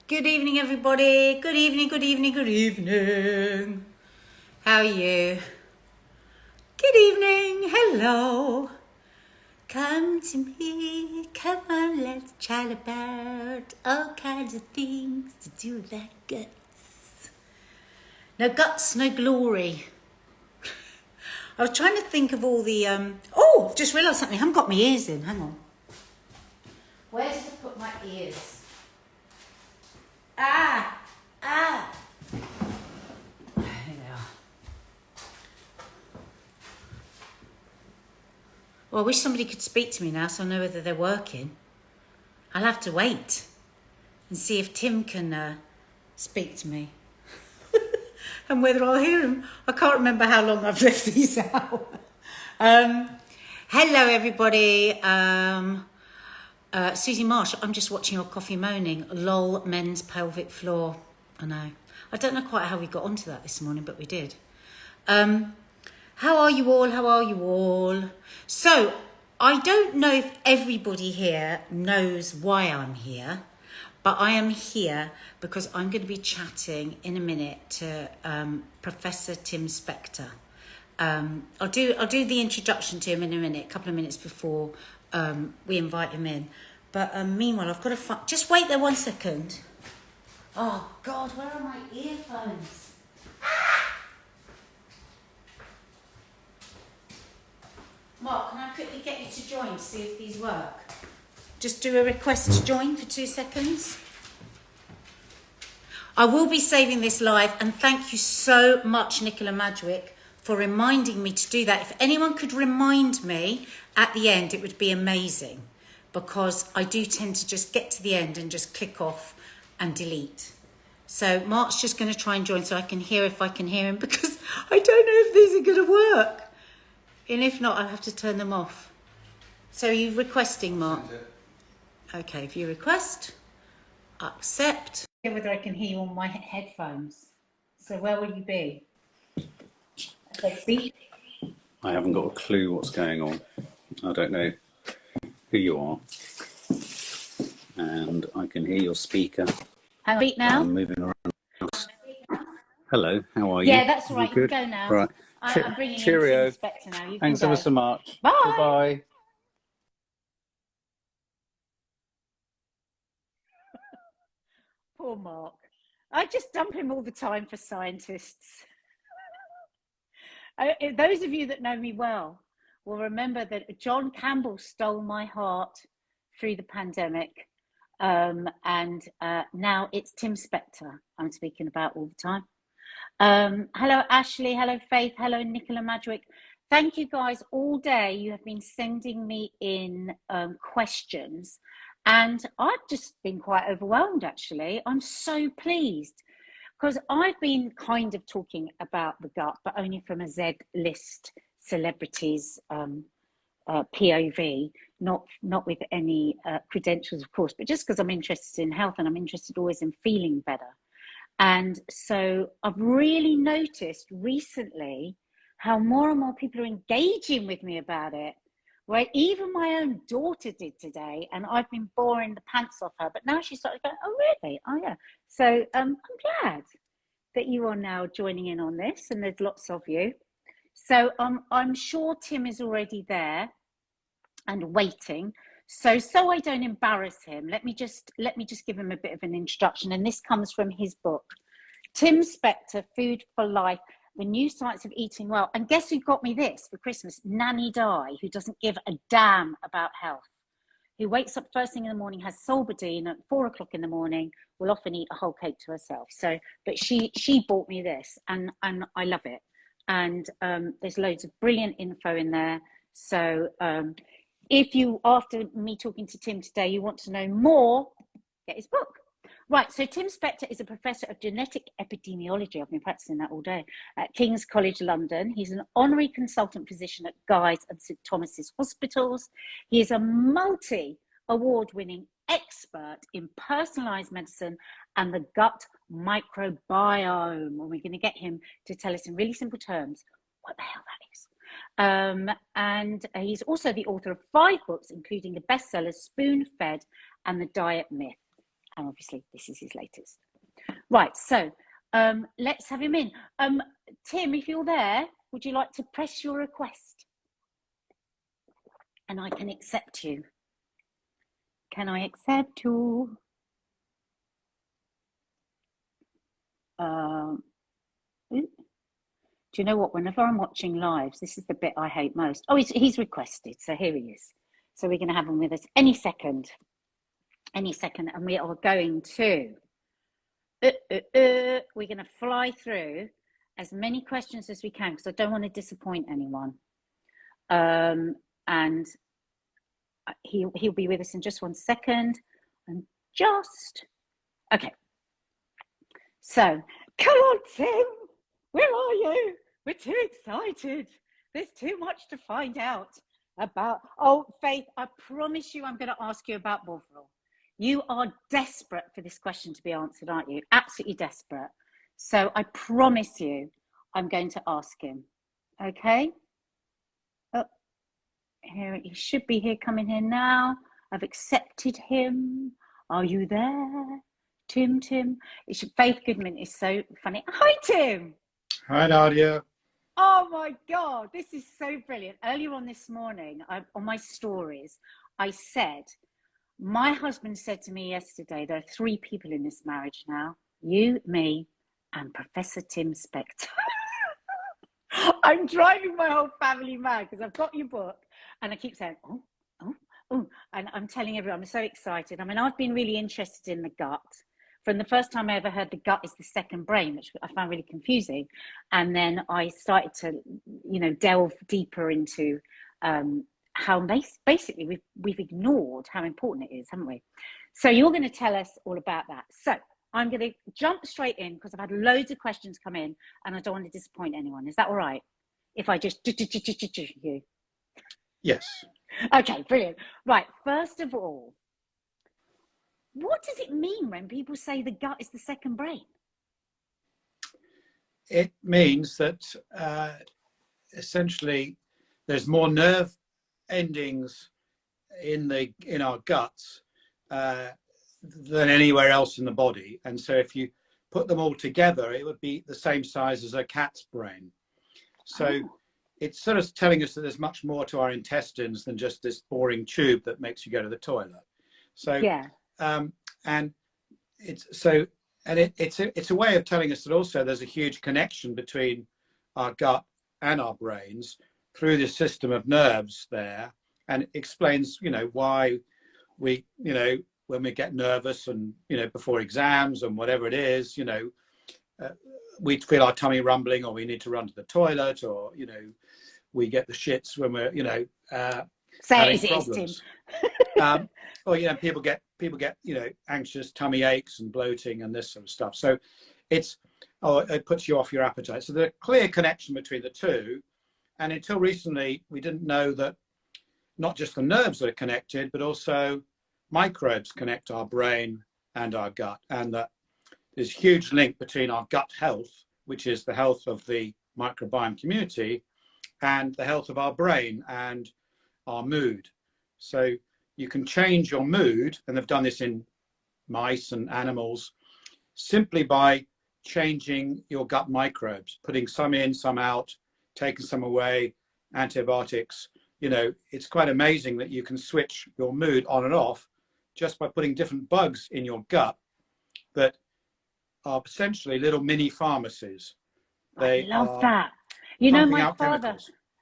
Good evening, everybody. Good evening, good evening, good evening. How are you? Good evening. Hello. Come to me. Come on, let's chat about all kinds of things to do with that guts. No guts, no glory. I was trying to think of all the... Oh, I've just realised something. I haven't got my ears in. Hang on. Where did I put my ears? Ah! There they are. Well, I wish somebody could speak to me now so I know whether they're working. I'll have to wait and see if Tim can speak to me. And whether I'll hear him. I can't remember how long I've left these out. Hello, everybody. Susie Marsh, I'm just watching your coffee moaning. Lol, men's pelvic floor. I know. I don't know quite how we got onto that this morning, but we did. How are you all? How are you all? So, I don't know if everybody here knows why I'm here, but I am here because I'm going to be chatting in a minute to Professor Tim Spector. I'll do the introduction to him in a minute, a couple of minutes before we invite him in. But meanwhile, I've got to just wait there 1 second. Oh God, where are my earphones? Mark, can I quickly get you to join to see if these work? Just do a request to join for 2 seconds. I will be saving this live, and thank you so much, Nicola Madgwick, for reminding me to do that. If anyone could remind me at the end, it would be amazing, because I do tend to just get to the end and just click off and delete. So Mark's just going to try and join so I can hear if I can hear him, because I don't know if these are going to work. And if not, I'll have to turn them off. So are you requesting, Mark? Okay, if you request, accept. Whether I can hear you on my headphones. So where will you be? Okay, speak. I haven't got a clue what's going on. I don't know who you are. And I can hear your speaker. Hang on, speak now. I'm moving around. Hello, how are you? Yeah, that's all right. You good? can go now. Right. I'm bringing Cheerio. in Tim Spector now. You Thanks can go. ever so much. Bye. Goodbye. Poor Mark. I just dump him all the time for scientists. Those of you that know me well will remember that John Campbell stole my heart through the pandemic. And now it's Tim Spector I'm speaking about all the time. Hello, Ashley. Hello, Faith. Hello, Nicola Madgwick. Thank you guys all day. You have been sending me in questions, and I've just been quite overwhelmed, actually. I'm so pleased because I've been kind of talking about the gut, but only from a Z-list celebrities POV, not with any credentials, of course, but just because I'm interested in health and I'm interested always in feeling better. And so I've really noticed recently how more and more people are engaging with me about it, where even my own daughter did today, and I've been boring the pants off her, but now she started going, oh, really? Oh, yeah. So I'm glad that you are now joining in on this, and there's lots of you. So I'm sure Tim is already there and waiting. So I don't embarrass him, let me just give him a bit of an introduction, and this comes from his book, Tim Spector, Food for Life, The New Science of Eating Well. And guess who got me this for Christmas? Nanny Di, who doesn't give a damn about health, who wakes up first thing in the morning, has Solbadine at 4 o'clock in the morning, will often eat a whole cake to herself. So, but she bought me this, and I love it. And there's loads of brilliant info in there. So if you, after me talking to Tim today, you want to know more, get his book. Right, so Tim Spector is a professor of genetic epidemiology, I've been practicing that all day, at King's College London. He's an honorary consultant physician at Guy's and St Thomas's Hospitals. He is a multi-award-winning expert in personalised medicine and the gut microbiome. And we're going to get him to tell us in really simple terms what the hell that is. And he's also the author of 5 books, including the bestsellers Spoon Fed and The Diet Myth. And obviously, this is his latest. Right, so let's have him in. Tim, if you're there, would you like to press your request? And I can accept you. Can I accept you? Do you know what? Whenever I'm watching lives, this is the bit I hate most. Oh, he's requested, so here he is. So we're going to have him with us any second, and we are going to. We're going to fly through as many questions as we can because I don't want to disappoint anyone. And he'll be with us in just 1 second. And just okay. So come on, Tim. Where are you? We're too excited. There's too much to find out about. Oh, Faith, I promise you I'm going to ask you about Bovril. You are desperate for this question to be answered, aren't you? Absolutely desperate. So I promise you I'm going to ask him. Okay? Oh, here he should be here, coming here now. I've accepted him. Are you there? Tim. Faith Goodman is so funny. Hi, Tim. Hi, Nadia. Oh my God, this is so brilliant. Earlier on this morning, on my stories, I said, my husband said to me yesterday, there are 3 people in this marriage now, you, me, and Professor Tim Spector. I'm driving my whole family mad because I've got your book and I keep saying, oh, and I'm telling everyone, I'm so excited. I mean, I've been really interested in the gut. From the first time I ever heard the gut is the second brain, which I found really confusing. And then I started to, delve deeper into how basically we've ignored how important it is, haven't we? So you're going to tell us all about that. So I'm going to jump straight in because I've had loads of questions come in and I don't want to disappoint anyone. Is that all right? If I just you? Yes. Okay, brilliant. Right, first of all, what does it mean when people say the gut is the second brain? It means that essentially there's more nerve endings in our guts than anywhere else in the body. And so if you put them all together, it would be the same size as a cat's brain. So it's sort of telling us that there's much more to our intestines than just this boring tube that makes you go to the toilet. So yeah. And it's a way of telling us that also there's a huge connection between our gut and our brains through this system of nerves there, and it explains why we when we get nervous and before exams and whatever it is we feel our tummy rumbling, or we need to run to the toilet, or we get the shits when we're having problems. Or people get anxious, tummy aches and bloating and this sort of stuff. So it puts you off your appetite. So there's a clear connection between the two. And until recently, we didn't know that not just the nerves that are connected, but also microbes connect our brain and our gut, and that there's a huge link between our gut health, which is the health of the microbiome community, and the health of our brain and our mood. So you can change your mood, and they've done this in mice and animals, simply by changing your gut microbes, putting some in, some out, taking some away, antibiotics. It's quite amazing that you can switch your mood on and off just by putting different bugs in your gut that are essentially little mini pharmacies. I love that.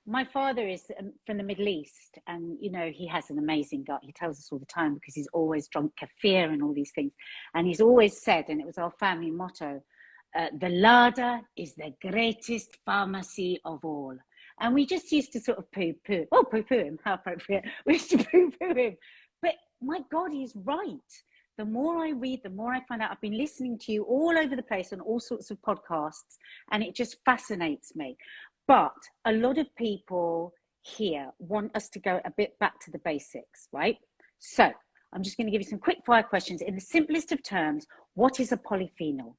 My father is from the Middle East, and he has an amazing gut. He tells us all the time because he's always drunk kefir and all these things, and he's always said, and it was our family motto, the larder is the greatest pharmacy of all. And we just used to sort of poo-poo him, how appropriate. We used to poo-poo him. But my God, he's right. The more I read, the more I find out. I've been listening to you all over the place on all sorts of podcasts, and it just fascinates me. But a lot of people here want us to go a bit back to the basics, right? So I'm just going to give you some quick fire questions. In the simplest of terms, what is a polyphenol?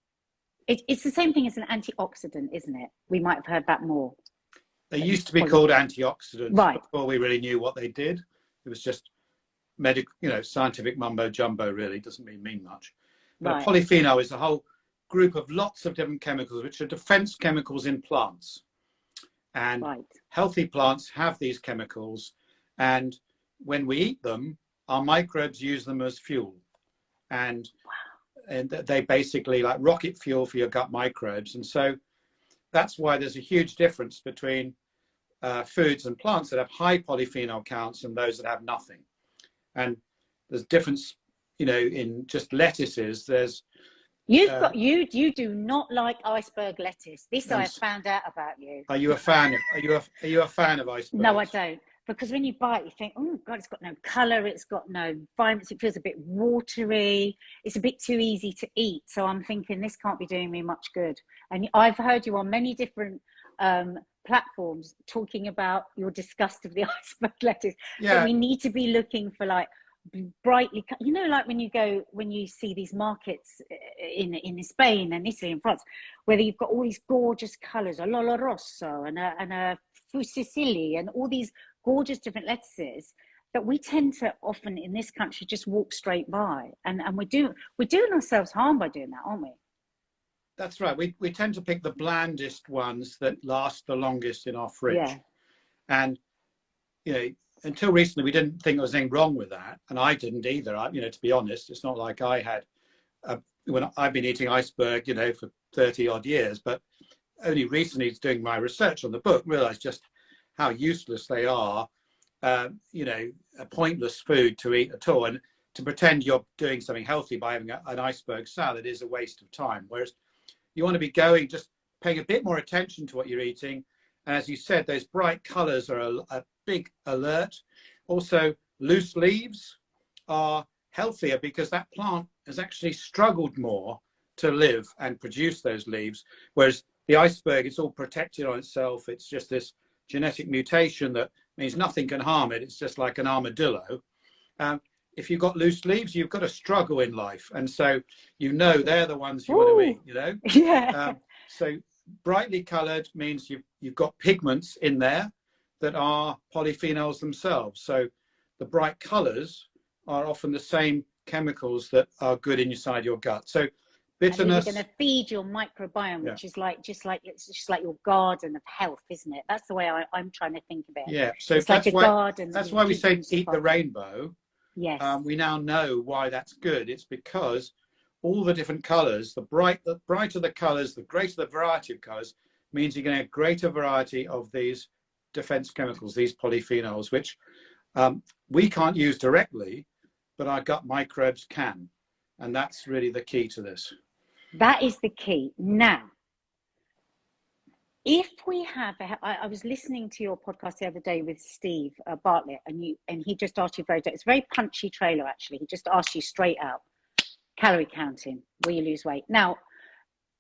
It's the same thing as an antioxidant, isn't it? We might have heard that more. They used to be called antioxidants before we really knew what they did. It was just medical, scientific mumbo jumbo. Really doesn't mean much. But Right. a polyphenol is a whole group of lots of different chemicals, which are defense chemicals in plants. And Right. healthy plants have these chemicals, and when we eat them, our microbes use them as fuel. And they basically like rocket fuel for your gut microbes. And so that's why there's a huge difference between foods and plants that have high polyphenol counts and those that have nothing. And there's difference, in just lettuces. There's You do not like iceberg lettuce. This I have found out about you. Are you a fan of iceberg? No, I don't. Because when you buy it, you think, oh God, it's got no colour, it's got no vibrance, it feels a bit watery, it's a bit too easy to eat. So I'm thinking this can't be doing me much good. And I've heard you on many different platforms talking about your disgust of the iceberg lettuce. Yeah. But we need to be looking for like brightly, like when you see these markets in Spain and Italy and France, where you've got all these gorgeous colours, a Lolo Rosso and a Fusilli and all these gorgeous different lettuces that we tend to often in this country just walk straight by, and we're doing ourselves harm by doing that, aren't we? That's right. We tend to pick the blandest ones that last the longest in our fridge. Yeah. And until recently we didn't think there was anything wrong with that, and I didn't either. To be honest, it's not like I had when I've been eating iceberg for 30 odd years, but only recently doing my research on the book realized just how useless they are, a pointless food to eat at all. And to pretend you're doing something healthy by having an iceberg salad is a waste of time. Whereas you want to be just paying a bit more attention to what you're eating. And as you said, those bright colors are a big alert. Also, loose leaves are healthier because that plant has actually struggled more to live and produce those leaves. Whereas the iceberg, it's all protected on itself. It's just this genetic mutation that means nothing can harm it. It's just like an armadillo. If you've got loose leaves, you've got a struggle in life. And so, they're the ones you want to eat, Yeah. So brightly colored means you've got pigments in there that are polyphenols themselves. So the bright colors are often the same chemicals that are good inside your gut. So bitterness. And you're going to feed your microbiome, which is it's just like your garden of health, isn't it? That's the way I'm trying to think of it. Yeah. So it's like a garden. That's why we say eat the rainbow. Yes. We now know why that's good. It's because all the different colors, the brighter the colors, the greater the variety of colors, means you're going to get a greater variety of these defense chemicals, these polyphenols, which we can't use directly, but our gut microbes can. And that's really the key to this. That is the key. Now, if we have, I was listening to your podcast the other day with Steve Bartlett, and he just asked you it's a very punchy trailer actually. He just asked you straight out, calorie counting, will you lose weight? Now,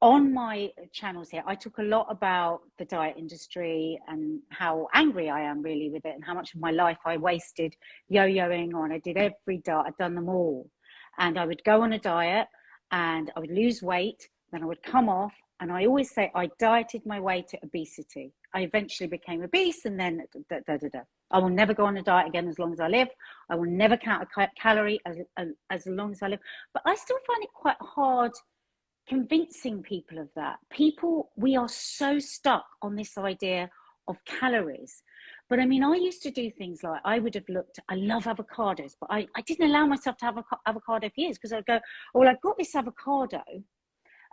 on my channels here, I talk a lot about the diet industry and how angry I am really with it, and how much of my life I wasted yo-yoing on. I did every diet, I'd done them all. And I would go on a diet and I would lose weight, then I would come off. And I always say I dieted my way to obesity. I eventually became obese, and then I will never go on a diet again as long as I live. I will never count a calorie as long as I live. But I still find it quite hard convincing people of that. We are so stuck on this idea of calories. But I mean, I used to do things like I love avocados, but I didn't allow myself to have avocado for years, because I'd go, well, I've got this avocado,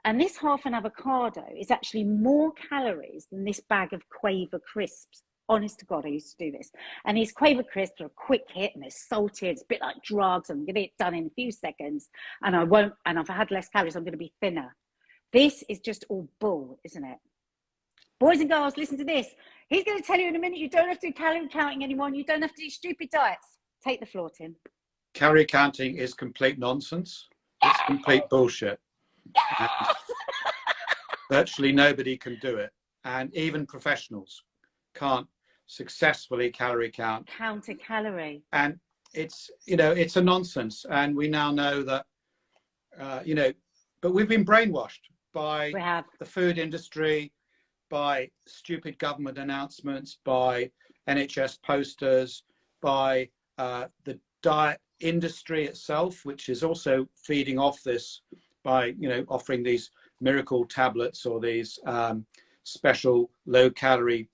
and this half an avocado is actually more calories than this bag of Quaver crisps. Honest to God, I used to do this. And these Quaver crisps are a quick hit, and they're salty. It's a bit like drugs. I'm going to get it done in a few seconds, and if I had less calories, I'm going to be thinner. This is just all bull, isn't it? Boys and girls, listen to this. He's going to tell you in a minute you don't have to do calorie counting anymore, and you don't have to do stupid diets. Take the floor, Tim. Calorie counting is complete nonsense. It's complete bullshit. Virtually nobody can do it, and even professionals can't successfully calorie count. Count a calorie. And it's a nonsense, and we now know that but we've been brainwashed by the food industry, by stupid government announcements, by NHS posters, by the diet industry itself, which is also feeding off this by, you know, offering these miracle tablets or these special low-calorie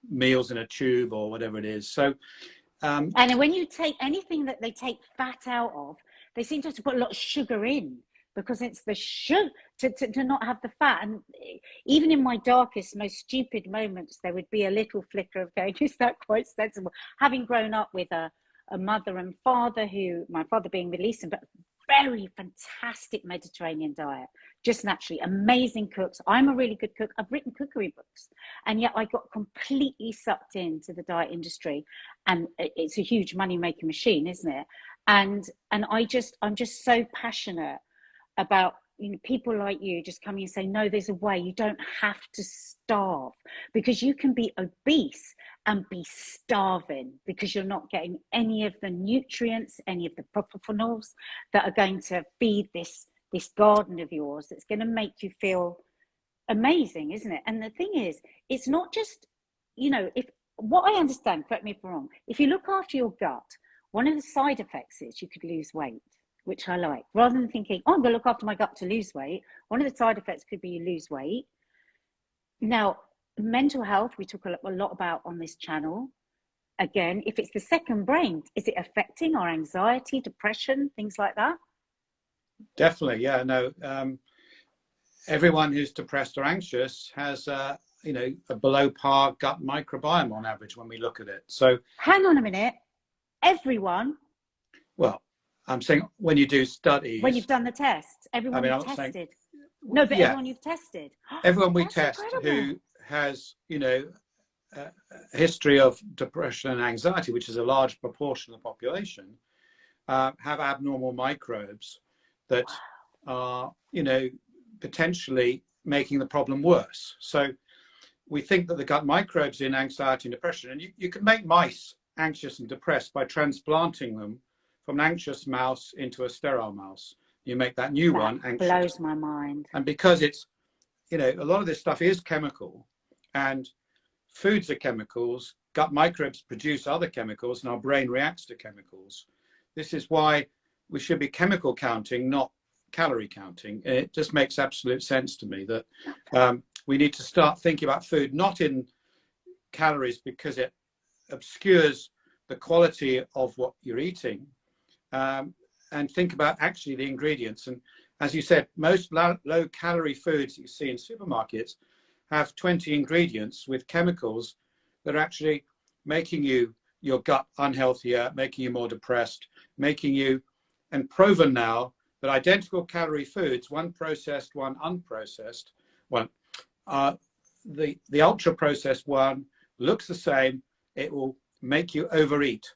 meals in a tube or whatever it is. So, and when you take anything that they take fat out of, they seem to have to put a lot of sugar in, because it's the sugar to not have the fat. And even in my darkest, most stupid moments, there would be a little flicker of going, is that quite sensible? Having grown up with a mother and father who, my father being Middle Eastern, but very fantastic Mediterranean diet, just naturally amazing cooks. I'm a really good cook. I've written cookery books, and yet I got completely sucked into the diet industry, and it's a huge money making machine, isn't it? And I'm just so passionate about, you know, people like you just coming and saying, no, there's a way. You don't have to starve, because you can be obese and be starving because you're not getting any of the nutrients, any of the polyphenols that are going to feed this garden of yours, that's going to make you feel amazing, isn't it? And the thing is, it's not just, you know, if what I understand, correct me if I'm wrong, if you look after your gut, one of the side effects is you could lose weight, which I like. Rather than thinking, oh, I'm going to look after my gut to lose weight, one of the side effects could be you lose weight. Now, mental health, we talk a lot about on this channel. Again, if it's the second brain, is it affecting our anxiety, depression, things like that? Definitely, yeah. No, everyone who's depressed or anxious has, you know, a below par gut microbiome on average when we look at it. So, hang on a minute, everyone. Well, I'm saying when you do studies, when you've done the test, everyone you've tested. Saying, no, but yeah, everyone you've tested. Everyone we test who has, you know, a history of depression and anxiety, which is a large proportion of the population, have abnormal microbes that are, you know, potentially making the problem worse. So we think that the gut microbes in anxiety and depression, and you can make mice anxious and depressed by transplanting them from an anxious mouse into a sterile mouse. You make that new one anxious. Blows my mind. And because it's, you know, a lot of this stuff is chemical, and foods are chemicals, gut microbes produce other chemicals, and our brain reacts to chemicals. This is why we should be chemical counting, not calorie counting. And it just makes absolute sense to me that we need to start thinking about food not in calories, because it obscures the quality of what you're eating, and think about actually the ingredients. And as you said, most low calorie foods you see in supermarkets have 20 ingredients with chemicals that are actually making your gut unhealthier, making you more depressed, making you, and proven now that identical calorie foods, one processed, one unprocessed, the ultra processed one looks the same. It will make you overeat,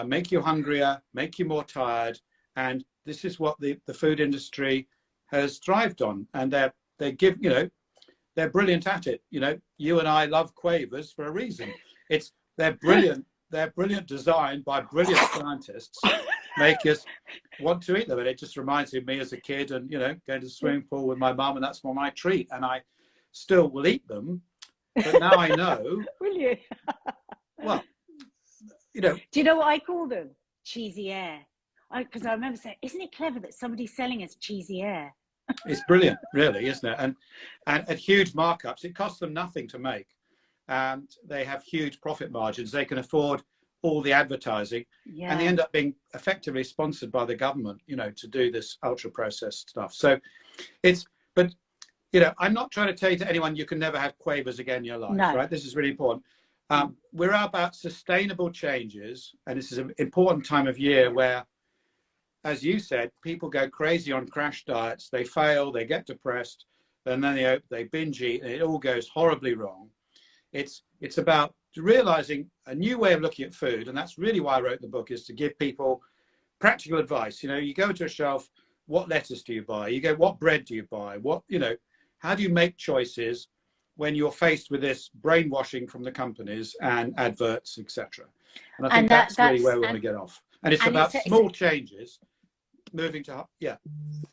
make you hungrier, make you more tired. And this is what the food industry has thrived on. And they give, you know, they're brilliant at it. You know, you and I love quavers for a reason. They're brilliant. They're brilliant designed by brilliant scientists, make us want to eat them. And it just reminds me as a kid, and, you know, going to the swimming pool with my mum, and that's my treat. And I still will eat them. But now I know. Will you? Well, you know. Do you know what I call them? Cheesy air. Because I remember saying, isn't it clever that somebody's selling us cheesy air? It's brilliant, really, isn't it? And at huge markups, it costs them nothing to make. And they have huge profit margins. They can afford all the advertising, and they end up being effectively sponsored by the government, you know, to do this ultra processed stuff. So but you know, I'm not trying to tell you to anyone you can never have quavers again in your life, right? This is really important. We're about sustainable changes, and this is an important time of year where, as you said, people go crazy on crash diets. They fail, they get depressed, and then they binge eat, and it all goes horribly wrong. It's about realizing a new way of looking at food, and that's really why I wrote the book, is to give people practical advice. You know, you go to a shelf, what lettuce do you buy? You go, what bread do you buy? What, you know, how do you make choices when you're faced with this brainwashing from the companies and adverts, etc.? And I think that's really where we want to get off. And it's about small changes, moving to,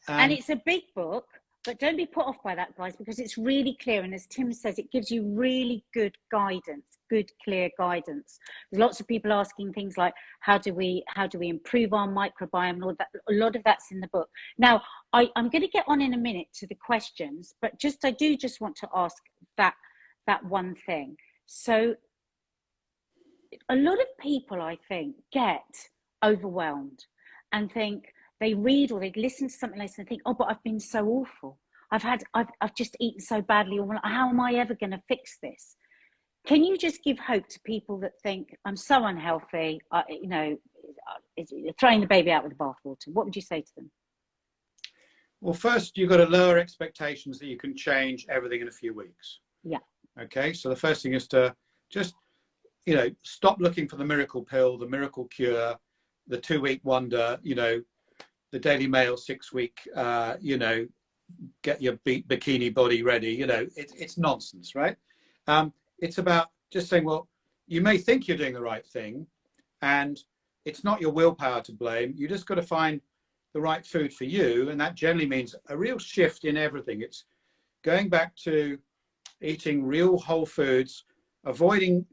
and it's a big book. But don't be put off by that, guys, because it's really clear. And as Tim says, it gives you really good guidance, good, clear guidance. There's lots of people asking things like, how do we improve our microbiome? And all that. A lot of that's in the book. Now, I'm going to get on in a minute to the questions, but I do just want to ask that one thing. So a lot of people, I think, get overwhelmed and think, they read or they listen to something else and think, oh, but I've been so awful. I've just eaten so badly. How am I ever going to fix this? Can you just give hope to people that think, I'm so unhealthy, you're throwing the baby out with the bathwater? What would you say to them? Well, first, you've got to lower expectations that you can change everything in a few weeks. Yeah. Okay. So the first thing is to just, stop looking for the miracle pill, the miracle cure, the 2-week wonder, the Daily Mail 6-week, get your bikini body ready. It's nonsense, right? It's about just saying, well, you may think you're doing the right thing, and it's not your willpower to blame. You just got to find the right food for you, and that generally means a real shift in everything. It's going back to eating real whole foods, avoiding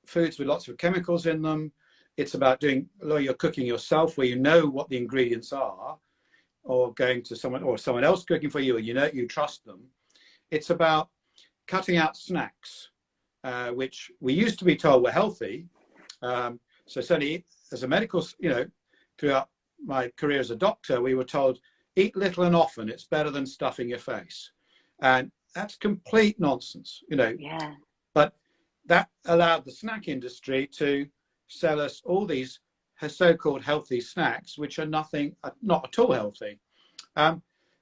foods with lots of chemicals in them. It's about doing your cooking yourself, where you know what the ingredients are, or going to someone else cooking for you, and you trust them. It's about cutting out snacks, which we used to be told were healthy. So certainly, as a medical, throughout my career as a doctor, we were told, eat little and often. It's better than stuffing your face, and that's complete nonsense. Yeah. But that allowed the snack industry to sell us all these so-called healthy snacks, which are not at all healthy.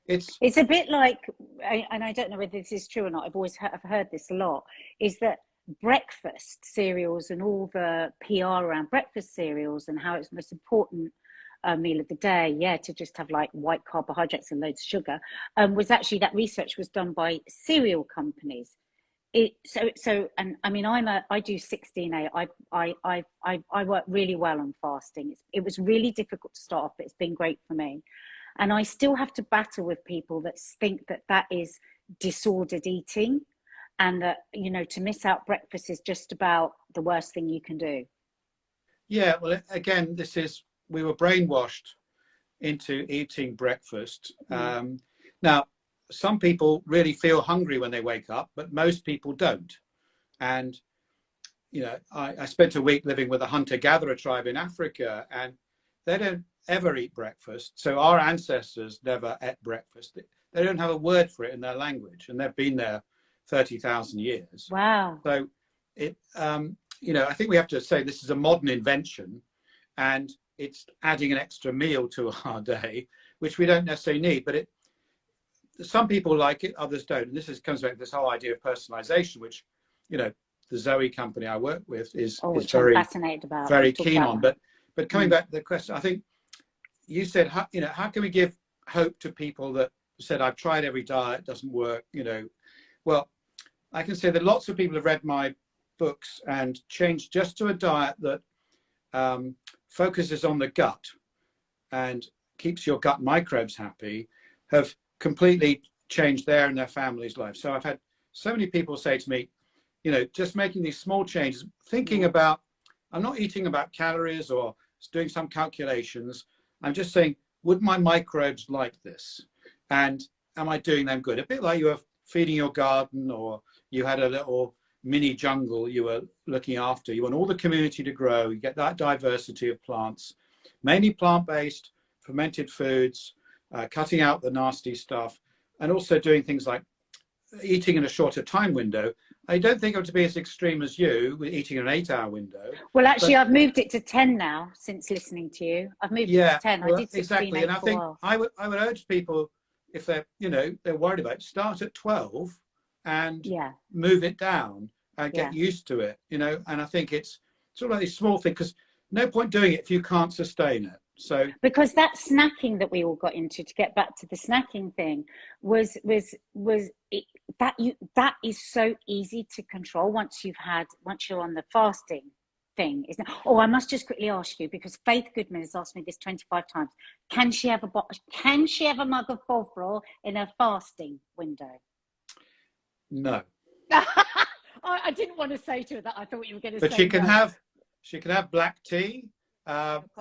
It's a bit like, and I don't know whether this is true or not, I've heard this a lot, is that breakfast cereals and all the PR around breakfast cereals and how it's the most important meal of the day, to just have like white carbohydrates and loads of sugar, was actually, that research was done by cereal companies. And I mean, I do 16A. I work really well on fasting. It was really difficult to start off, but it's been great for me. And I still have to battle with people that think that is disordered eating, and that, to miss out breakfast is just about the worst thing you can do. Yeah, well, again, we were brainwashed into eating breakfast. Now, some people really feel hungry when they wake up, but most people don't. And, I spent a week living with a hunter-gatherer tribe in Africa, and they don't ever eat breakfast. So our ancestors never ate breakfast. They don't have a word for it in their language, and they've been there 30,000 years. Wow. So I think we have to say this is a modern invention, and it's adding an extra meal to our day, which we don't necessarily need, but some people like it, others don't. And comes back to this whole idea of personalization, which, the Zoe company I work with is very fascinated about, very keen on. But coming back to the question, I think you said, how can we give hope to people that said, I've tried every diet, it doesn't work, Well, I can say that lots of people have read my books and changed just to a diet that focuses on the gut and keeps your gut microbes happy, have completely changed their and their family's life. So I've had so many people say to me, just making these small changes, thinking about, I'm not eating about calories or doing some calculations. I'm just saying, would my microbes like this? And am I doing them good? A bit like you were feeding your garden, or you had a little mini jungle you were looking after. You want all the community to grow. You get that diversity of plants, mainly plant-based, fermented foods, cutting out the nasty stuff, and also doing things like eating in a shorter time window. I don't think it would be as extreme as you with eating an 8-hour window. Well, actually, I've moved it to 10 now since listening to you. I've moved it to 10. Well, I did 16 exactly. And I think I would urge people, if they're they're worried about it, start at 12 and move it down and get used to it. And I think it's sort of like this small thing, because no point doing it if you can't sustain it. So because that snacking that we all got into, to get back to the snacking thing, that is so easy to control once you're on the fasting thing, isn't it? Oh, I must just quickly ask you, because Faith Goodman has asked me this 25 times. Can she have a mug of bovril in her fasting window? No. I didn't want to say to her that. I thought you were going to But say she can no. have black tea.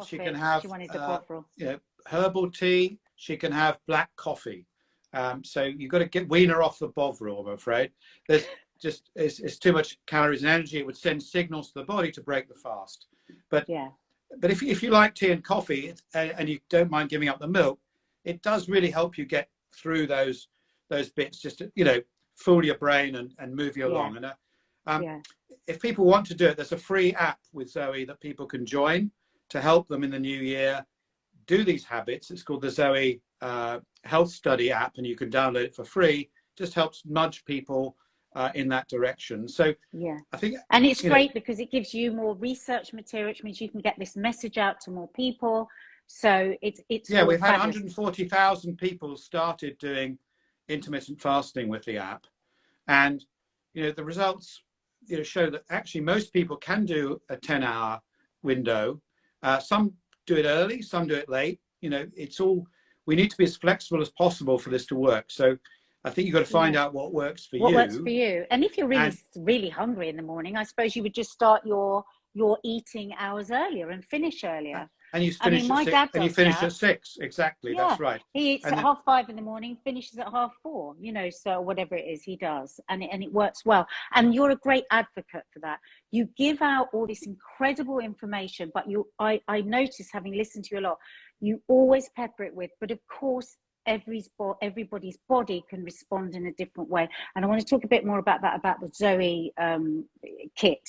She can have herbal tea. She can have black coffee. So you've got to wean her off the bovril, I'm afraid. There's just it's too much calories and energy. It would send signals to the body to break the fast. But if you like tea and coffee and you don't mind giving up the milk, it does really help you get through those bits. Just to, fool your brain and move you along. And if people want to do it, there's a free app with Zoe that people can join to help them in the new year do these habits. It's called the Zoe Health Study app, and you can download it for free. Just helps nudge people in that direction. So I think, and it's great because it gives you more research material, which means you can get this message out to more people. So it's we've had 140,000 people started doing intermittent fasting with the app, and the results show that actually most people can do a 10-hour window. Some do it early, some do it late. It's all, we need to be as flexible as possible for this to work. So I think you've got to find out what works for you. What works for you. And if you're really hungry in the morning, I suppose you would just start your eating hours earlier and finish earlier. And you finish at 6. Exactly, that's right. He eats at 5:30 in the morning, finishes at 4:30, so whatever it is he does. And it works well. And you're a great advocate for that. You give out all this incredible information, but I notice, having listened to you a lot, you always pepper it with, but of course, everybody's body can respond in a different way. And I want to talk a bit more about that, about the Zoe kit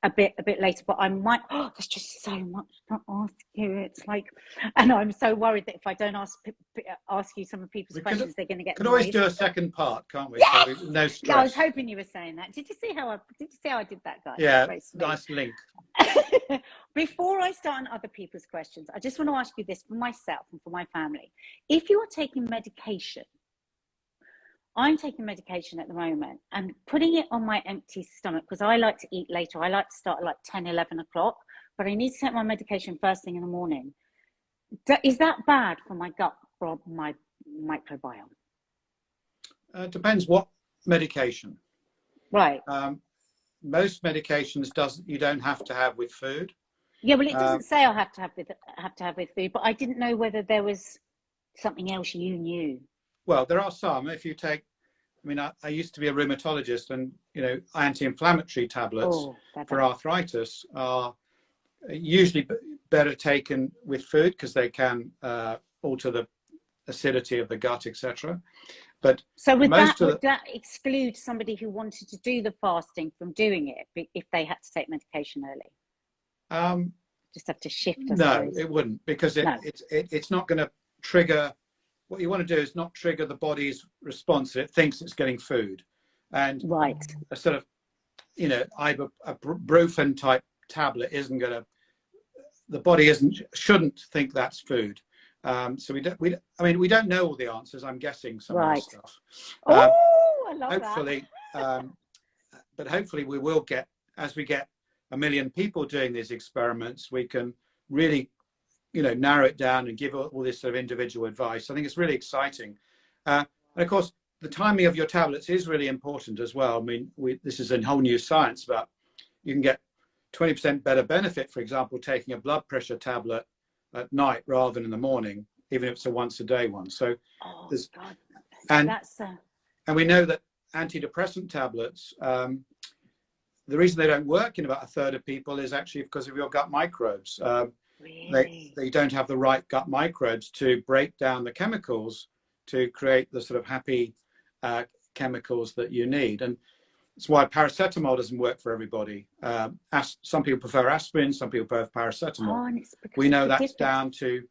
a bit later, but there's just so much to ask you. It's like, and I'm so worried that if I don't ask you some of people's questions, they're going to get. Can always do a second part, can't we? Yes! So no stress. Yeah, I was hoping you were saying that. Did you see how I did that, guys? Yeah, nice link. Before I start on other people's questions, I just want to ask you this for myself and for my family. If you are taking medication, I'm taking medication at the moment and putting it on my empty stomach, because I like to eat later. I like to start at like 10, 11 o'clock, but I need to take my medication first thing in the morning. Is that bad for my gut, or my microbiome? Depends what medication. Right. Most medications you don't have to have with food. Yeah, well, it doesn't say I have to have with food, but I didn't know whether there was something else you knew. Well, there are some. If you take, I used to be a rheumatologist, and anti-inflammatory tablets for arthritis are usually better taken with food because they can alter the acidity of the gut, etc. But so would that exclude somebody who wanted to do the fasting from doing it if they had to take medication early? Just have to shift. No, it wouldn't, because it's not going to trigger. What you want to do is not trigger the body's response. It thinks it's getting food, and a sort of, ibuprofen type tablet isn't going to. The body shouldn't think that's food. So we don't know all the answers. I'm guessing some of this stuff. I love hopefully, but hopefully we will get, as we get 1 million people doing these experiments, we can really narrow it down and give all this sort of individual advice. I think it's really exciting. And of course, the timing of your tablets is really important as well. This is a whole new science, but you can get 20% better benefit, for example, taking a blood pressure tablet at night rather than in the morning, even if it's a once a day one. So and we know that antidepressant tablets, the reason they don't work in about a third of people is actually because of your gut microbes. Really? They don't have the right gut microbes to break down the chemicals to create the sort of happy chemicals that you need. And it's why paracetamol doesn't work for everybody. Some people prefer aspirin, some people prefer paracetamol. We know that's down to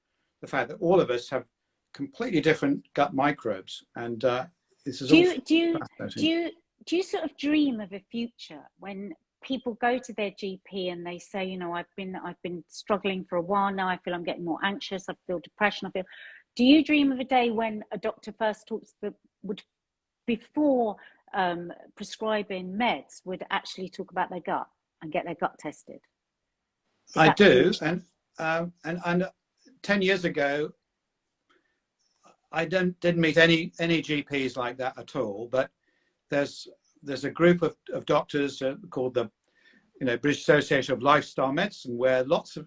the fact that all of us have completely different gut microbes. And this is do you sort of dream of a future when people go to their GP and they say, I've been struggling for a while now. I feel I'm getting more anxious. I feel depression. Do you dream of a day when a doctor first before prescribing meds, would actually talk about their gut and get their gut tested? I do, and 10 years ago, I didn't meet any GPs like that at all. But there's a group of doctors called the British Association of Lifestyle Medicine, where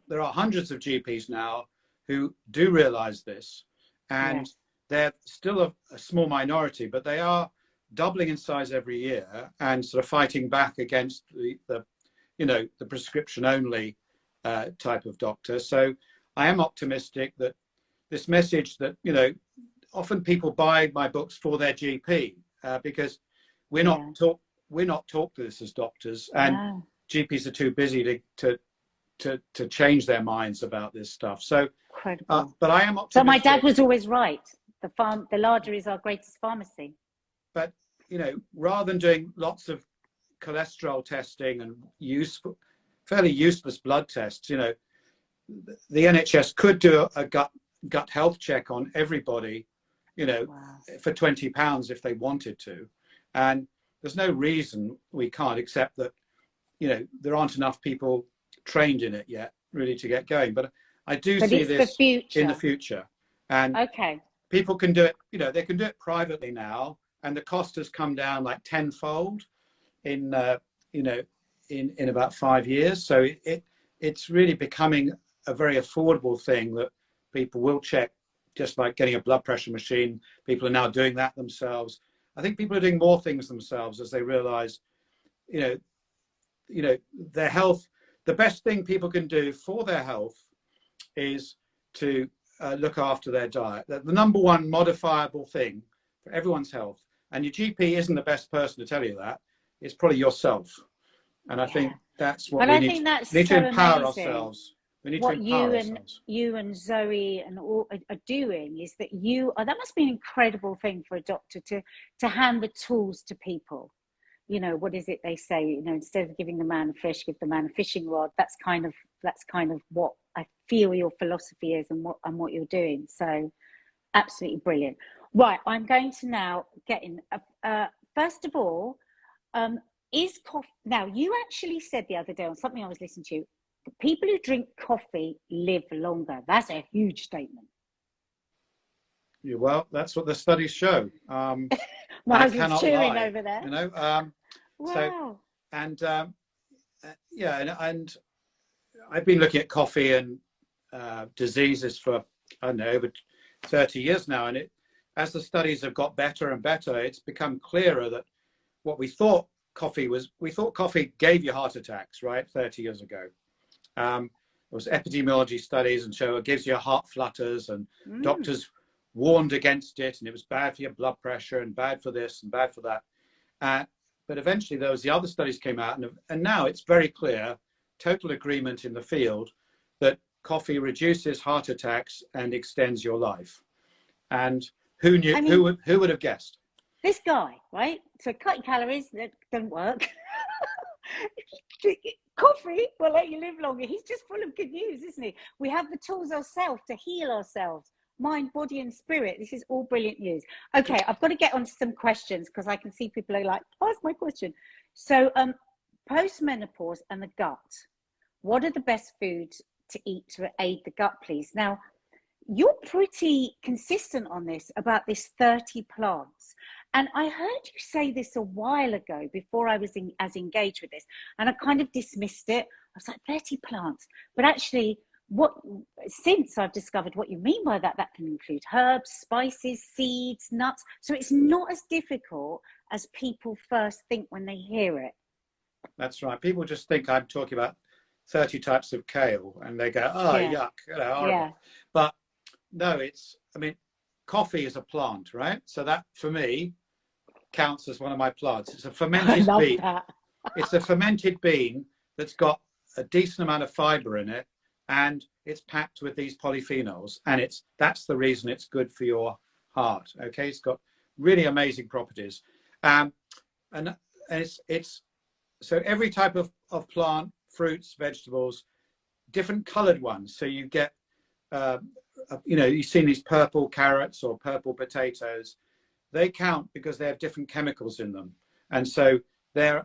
there are hundreds of GPs now who do realise this, and they're still a small minority, but they are doubling in size every year and sort of fighting back against the prescription only type of doctor. So I am optimistic that this message that, often people buy my books for their GP because we're not taught this as doctors, and GPs are too busy to change their minds about this stuff. So, but I am optimistic. So my dad was always right. The larger is our greatest pharmacy. But, rather than doing lots of cholesterol testing and fairly useless blood tests, the NHS could do a gut health check on everybody, for £20 if they wanted to. And there's no reason we can't, except that, there aren't enough people trained in it yet, really, to get going. But I do see this in the future. And people can do it, they can do it privately now, and the cost has come down like tenfold in about 5 years. So it's really becoming a very affordable thing that people will check, just like getting a blood pressure machine. People are now doing that themselves. I think people are doing more things themselves as they realize, their health. The best thing people can do for their health is to look after their diet. The number one modifiable thing for everyone's health, and your GP isn't the best person to tell you that, it's probably yourself. And I think that's what we need to empower ourselves. We need to empower ourselves. You and Zoe and all are doing is that that must be an incredible thing for a doctor to hand the tools to people. What is it they say? Instead of giving the man a fish, give the man a fishing rod. That's kind of what I feel your philosophy is, and what you're doing. So, absolutely brilliant. Right, I'm going to now get in. First of all, is coffee? Now, you actually said the other day on something I was listening to, people who drink coffee live longer. That's a huge statement. Yeah, well, that's what the studies show. My husband's cheering over there. Wow. So, and and I've been looking at coffee and diseases for, I don't know, over 30 years now. And as the studies have got better and better, it's become clearer that what we thought coffee gave you heart attacks, right, 30 years ago. There was epidemiology studies and show it gives you heart flutters, and doctors warned against it, and it was bad for your blood pressure and bad for this and bad for that. But eventually the other studies came out, and now it's very clear, total agreement in the field, that coffee reduces heart attacks and extends your life. And who knew? Who would have guessed? This guy, right? So cutting calories, that doesn't work. Coffee will let you live longer. He's just full of good news, isn't he? We have the tools ourselves to heal ourselves. Mind, body and spirit. This is all brilliant news. Okay, I've got to get on to some questions because I can see people are like, ask my question. So post-menopause and the gut, what are the best foods to eat to aid the gut, please? Now, you're pretty consistent on this, about this 30 plants. And I heard you say this a while ago before I was as engaged with this, and I kind of dismissed it. I was like, 30 plants. But actually, since I've discovered what you mean by that, that can include herbs, spices, seeds, nuts. So it's not as difficult as people first think when they hear it. That's right. People just think I'm talking about 30 types of kale, and they go, oh, yuck, horrible. Yeah. But no, coffee is a plant, right? So that, for me, counts as one of my plants. It's a fermented bean. It's a fermented bean that's got a decent amount of fibre in it, and it's packed with these polyphenols, and that's the reason it's good for your heart. Okay, it's got really amazing properties, and it's so every type of plant, fruits, vegetables, different coloured ones. So you get you've seen these purple carrots or purple potatoes. They count because they have different chemicals in them, and so they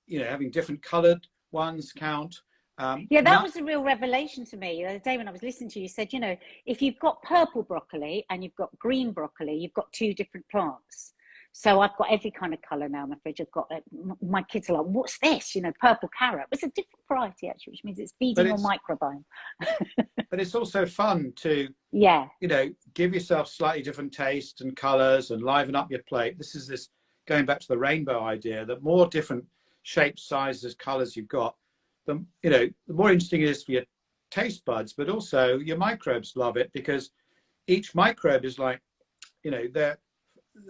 having different coloured ones count. Yeah, that was a real revelation to me. The other day when I was listening to you, you said, you know, if you've got purple broccoli and you've got green broccoli, you've got two different plants. So I've got every kind of colour now in the fridge. I've got, my kids are like, what's this? You know, purple carrot. It's a different variety, actually, which means it's feeding your microbiome. But it's also fun to, yeah, you know, give yourself slightly different tastes and colours and liven up your plate. This is this, going back to the rainbow idea, that more different shapes, sizes, colours you've got, the, you know, the more interesting it is for your taste buds, but also your microbes love it, because each microbe is like, you know, they're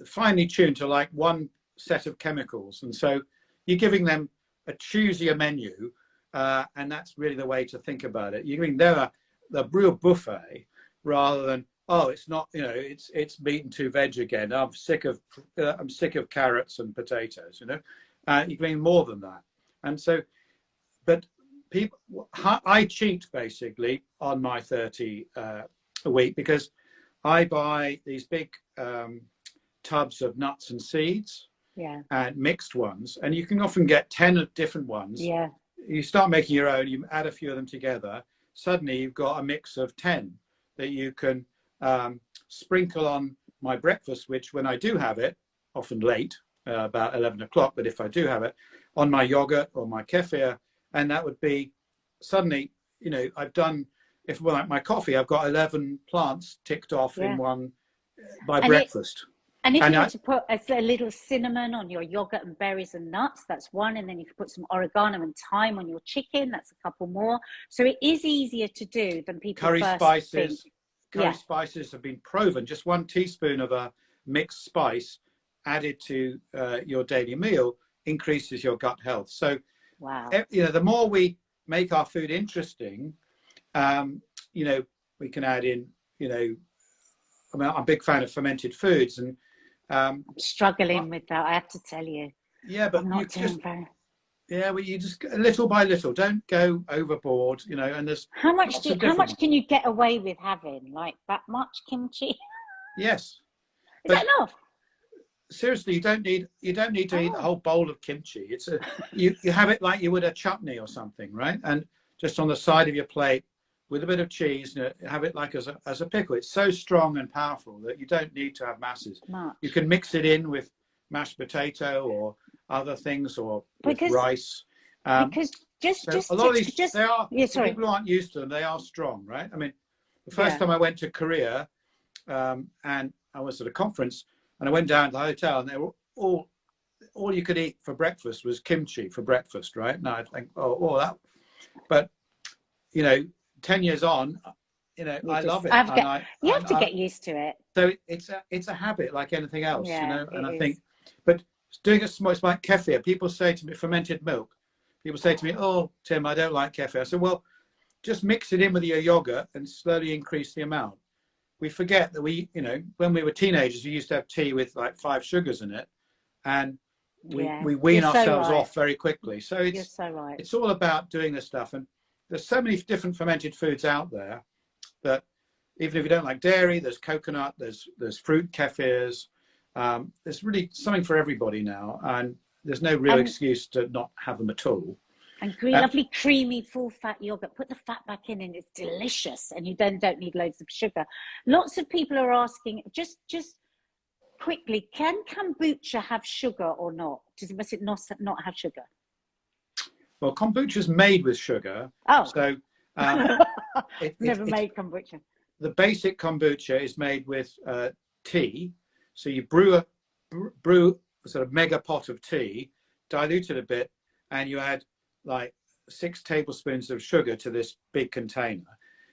finely tuned to like one set of chemicals, and so you're giving them a choosier menu, and that's really the way to think about it. You're giving them the real buffet rather than, oh, it's not, you know, it's meat and two veg again. I'm sick of carrots and potatoes. You know, you're giving more than that, and so, but people, I cheat basically on my 30 a week, because I buy these big tubs of nuts and seeds, and mixed ones, and you can often get 10 of different ones. Yeah, you start making your own, you add a few of them together, suddenly you've got a mix of 10 that you can sprinkle on my breakfast, which when I do have it, often late, about 11 o'clock, but if I do have it, on my yogurt or my kefir, and that would be suddenly, you know, I've done, if like my coffee, I've got 11 plants ticked off in one by breakfast. And if you were to put a little cinnamon on your yogurt and berries and nuts, that's one. And then you could put some oregano and thyme on your chicken, that's a couple more. So it is easier to do than people curry first spices. think. Curry spices have been proven. Just 1 teaspoon of a mixed spice added to your daily meal increases your gut health. So, you know, the more we make our food interesting, you know, we can add in, you know, I mean, I'm a big fan of fermented foods, and I'm struggling with that, I have to tell you. Yeah, but I'm not doing very... Yeah, well, you just little by little, don't go overboard, you know. And there's how much can you get away with having, like that much kimchi? Yes. Is that enough? Seriously, you don't need to eat a whole bowl of kimchi. It's you have it like you would a chutney or something, right? And just on the side of your plate with a bit of cheese, you know, have it like as a pickle. It's so strong and powerful that you don't need to have masses. You can mix it in with mashed potato or other things, or with rice. Because just a lot of these, they are, people who aren't used to them, they are strong, right? I mean, the first time I went to Korea, and I was at a conference, and I went down to the hotel, and they were all you could eat for breakfast was kimchi for breakfast, right? And I think, that, but you know, 10 years on, you know, I love it. You have to get used to it. So it's a habit like anything else, you know. And I think, but doing it's like kefir. People say to me, fermented milk. People say to me, "Oh, Tim, I don't like kefir." I said, "Well, just mix it in with your yogurt and slowly increase the amount." We forget that we, you know, when we were teenagers, we used to have tea with like 5 sugars in it, and we wean ourselves off very quickly. So it's all about doing this stuff. And there's so many different fermented foods out there that even if you don't like dairy, there's coconut, there's fruit kefirs. There's really something for everybody now, and there's no real excuse to not have them at all. And lovely creamy full fat yogurt, put the fat back in and it's delicious, and you then don't need loads of sugar. Lots of people are asking, just quickly, can kombucha have sugar or not? Must it not have sugar? Well, kombucha is made with sugar. So never made kombucha. The basic kombucha is made with tea. So you brew a sort of mega pot of tea, dilute it a bit, and you add like 6 tablespoons of sugar to this big container.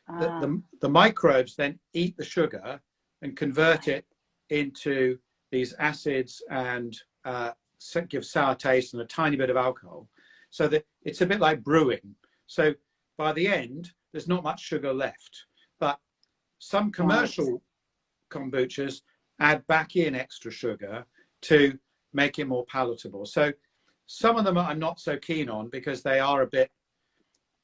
The microbes then eat the sugar and convert it into these acids and give sour taste and a tiny bit of alcohol. So that it's a bit like brewing. So by the end, there's not much sugar left. But some commercial kombuchas add back in extra sugar to make it more palatable. So some of them I'm not so keen on, because they are a bit,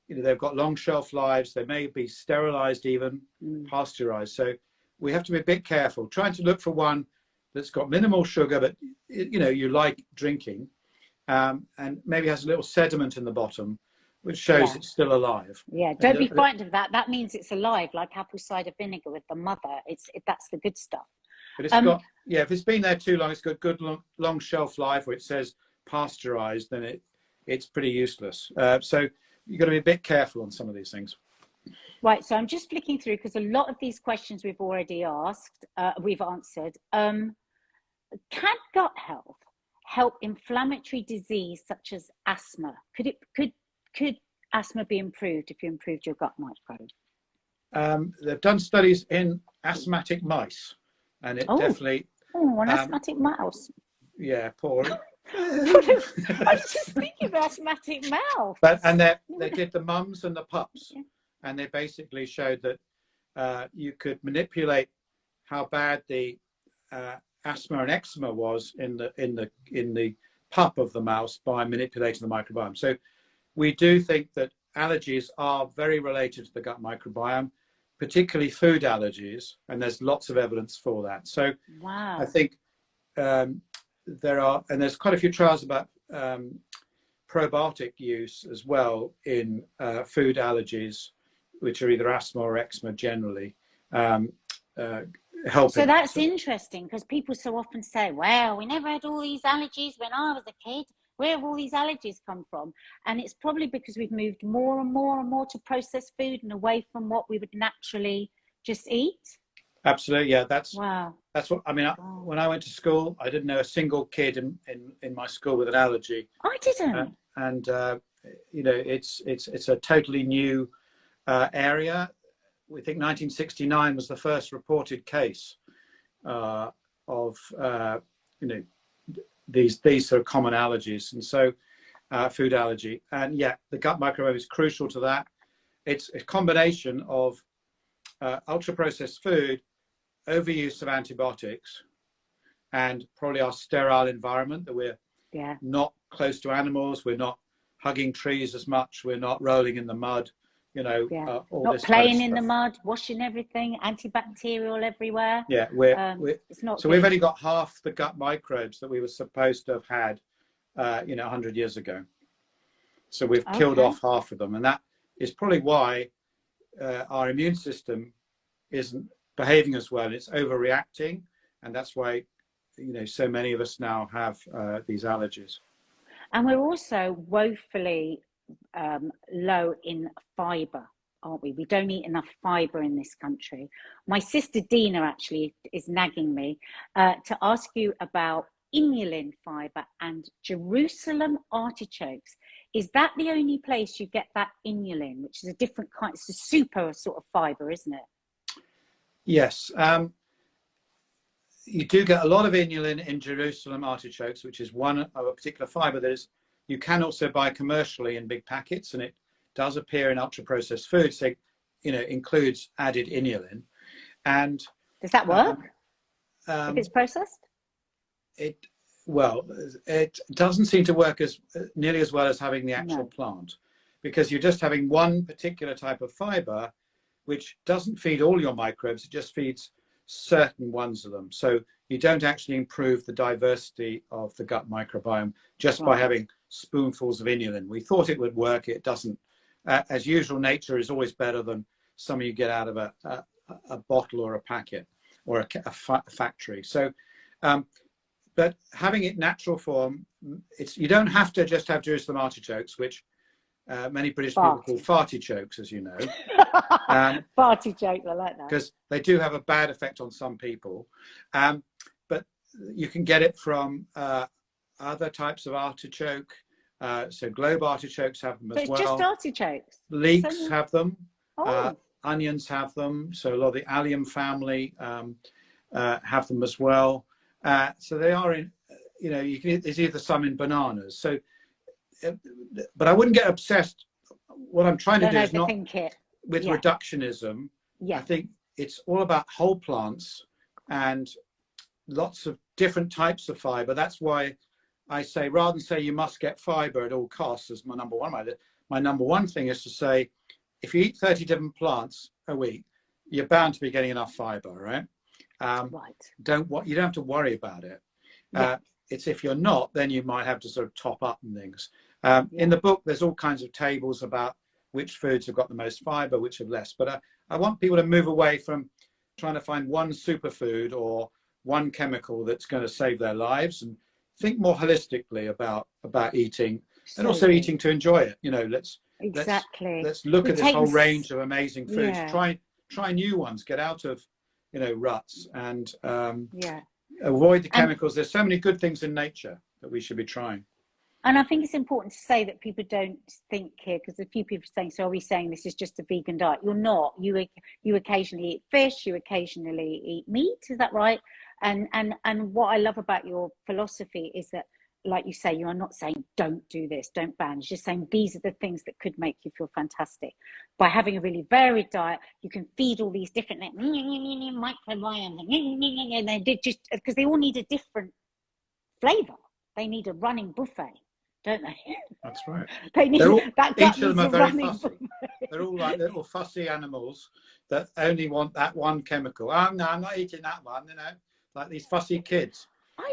you know, they've got long shelf lives. They may be sterilized, even pasteurized. So we have to be a bit careful, trying to look for one that's got minimal sugar, but you know, you like drinking, and maybe has a little sediment in the bottom, which shows Yeah. it's still alive. Yeah, don't be frightened of that. That means it's alive, like apple cider vinegar with the mother. That's the good stuff. But it's got, yeah, if it's been there too long, it's got good long shelf life where it says pasteurized, then it's pretty useless. So you've got to be a bit careful on some of these things. Right, so I'm just flicking through because a lot of these questions we've already asked, we've answered. Can gut health help inflammatory disease such as asthma? Could asthma be improved if you improved your gut microbe? They've done studies in asthmatic mice, and it definitely. Oh, an asthmatic mouse. Yeah, poor. I was just thinking of asthmatic mouse. And they did the mums and the pups, and they basically showed that you could manipulate how bad the asthma and eczema was in the pup of the mouse by manipulating the microbiome. So we do think that allergies are very related to the gut microbiome, particularly food allergies, and there's lots of evidence for that. So wow. I think there's quite a few trials about probiotic use as well in food allergies, which are either asthma or eczema generally, helping. So that's interesting, because people so often say, well, we never had all these allergies when I was a kid. Where have all these allergies come from? And it's probably because we've moved more and more and more to processed food and away from what we would naturally just eat. Absolutely, yeah. That's what I mean. When I went to school, I didn't know a single kid in my school with an allergy. I didn't. You know, it's a totally new area. We think 1969 was the first reported case of you know, these sort of common allergies, and so food allergy. And yeah, the gut microbiome is crucial to that. It's a combination of ultra processed food, overuse of antibiotics, and probably our sterile environment, that we're not close to animals, we're not hugging trees as much, we're not rolling in the mud, you know, all not this playing kind of in stuff. the mud, washing everything, antibacterial everywhere. Yeah, it's not so good. we've only got half the gut microbes that we were supposed to have had, you know, 100 years ago. So we've killed off half of them, and that is probably why our immune system isn't behaving as well. It's overreacting, and that's why, you know, so many of us now have these allergies. And we're also woefully low in fibre, aren't we? We don't eat enough fibre in this country. My sister Dina actually is nagging me to ask you about inulin fibre and Jerusalem artichokes. Is that the only place you get that inulin, which is a different kind? It's a super sort of fibre, isn't it? Yes. You do get a lot of inulin in Jerusalem artichokes, which is one of a particular fibre that is, you can also buy commercially in big packets, and it does appear in ultra processed food, so, you know, includes added inulin. And does that work if it's processed? It doesn't seem to work as nearly as well as having the actual plant, because you're just having one particular type of fibre which doesn't feed all your microbes, it just feeds certain ones of them. So you don't actually improve the diversity of the gut microbiome just by having spoonfuls of inulin. We thought it would work, it doesn't. As usual, nature is always better than some you get out of a bottle or a packet or a factory. So, but having it natural form, you don't have to just have Jerusalem artichokes, which many British people call farty chokes, as you know. Farty joke, I like that. Because they do have a bad effect on some people. But you can get it from other types of artichoke. So globe artichokes have them as well. It's just artichokes. Leeks have them. Onions have them. So a lot of the allium family have them as well. So they are in, you know, there's either some in bananas. So, but I wouldn't get obsessed. What I'm trying to do is not with reductionism. I think it's all about whole plants and lots of different types of fiber. That's why I say, rather than say you must get fiber at all costs as my number one, my number one thing is to say, if you eat 30 different plants a week, you're bound to be getting enough fiber, right? You don't have to worry about it. It's if you're not, then you might have to sort of top up and things. In the book, there's all kinds of tables about which foods have got the most fibre, which have less. But I want people to move away from trying to find one superfood or one chemical that's going to save their lives, and think more holistically about eating, and also eating to enjoy it. You know, let's look at this whole range of amazing foods. Try new ones. Get out of, you know, ruts, and avoid the chemicals. There's so many good things in nature that we should be trying. And I think it's important to say that people don't think here, because a few people are saying, so are we saying this is just a vegan diet? You're not. You occasionally eat fish, you occasionally eat meat, is that right? And what I love about your philosophy is that, like you say, you are not saying don't do this, don't ban. You're just saying these are the things that could make you feel fantastic. By having a really varied diet, you can feed all these different microbiomes, and they just, because they all need a different flavour. They need a running buffet, don't they? That's right. They need, each of them are very fussy. They're all like little fussy animals that only want that one chemical. Oh no, I'm not eating that one. You know, like these fussy kids.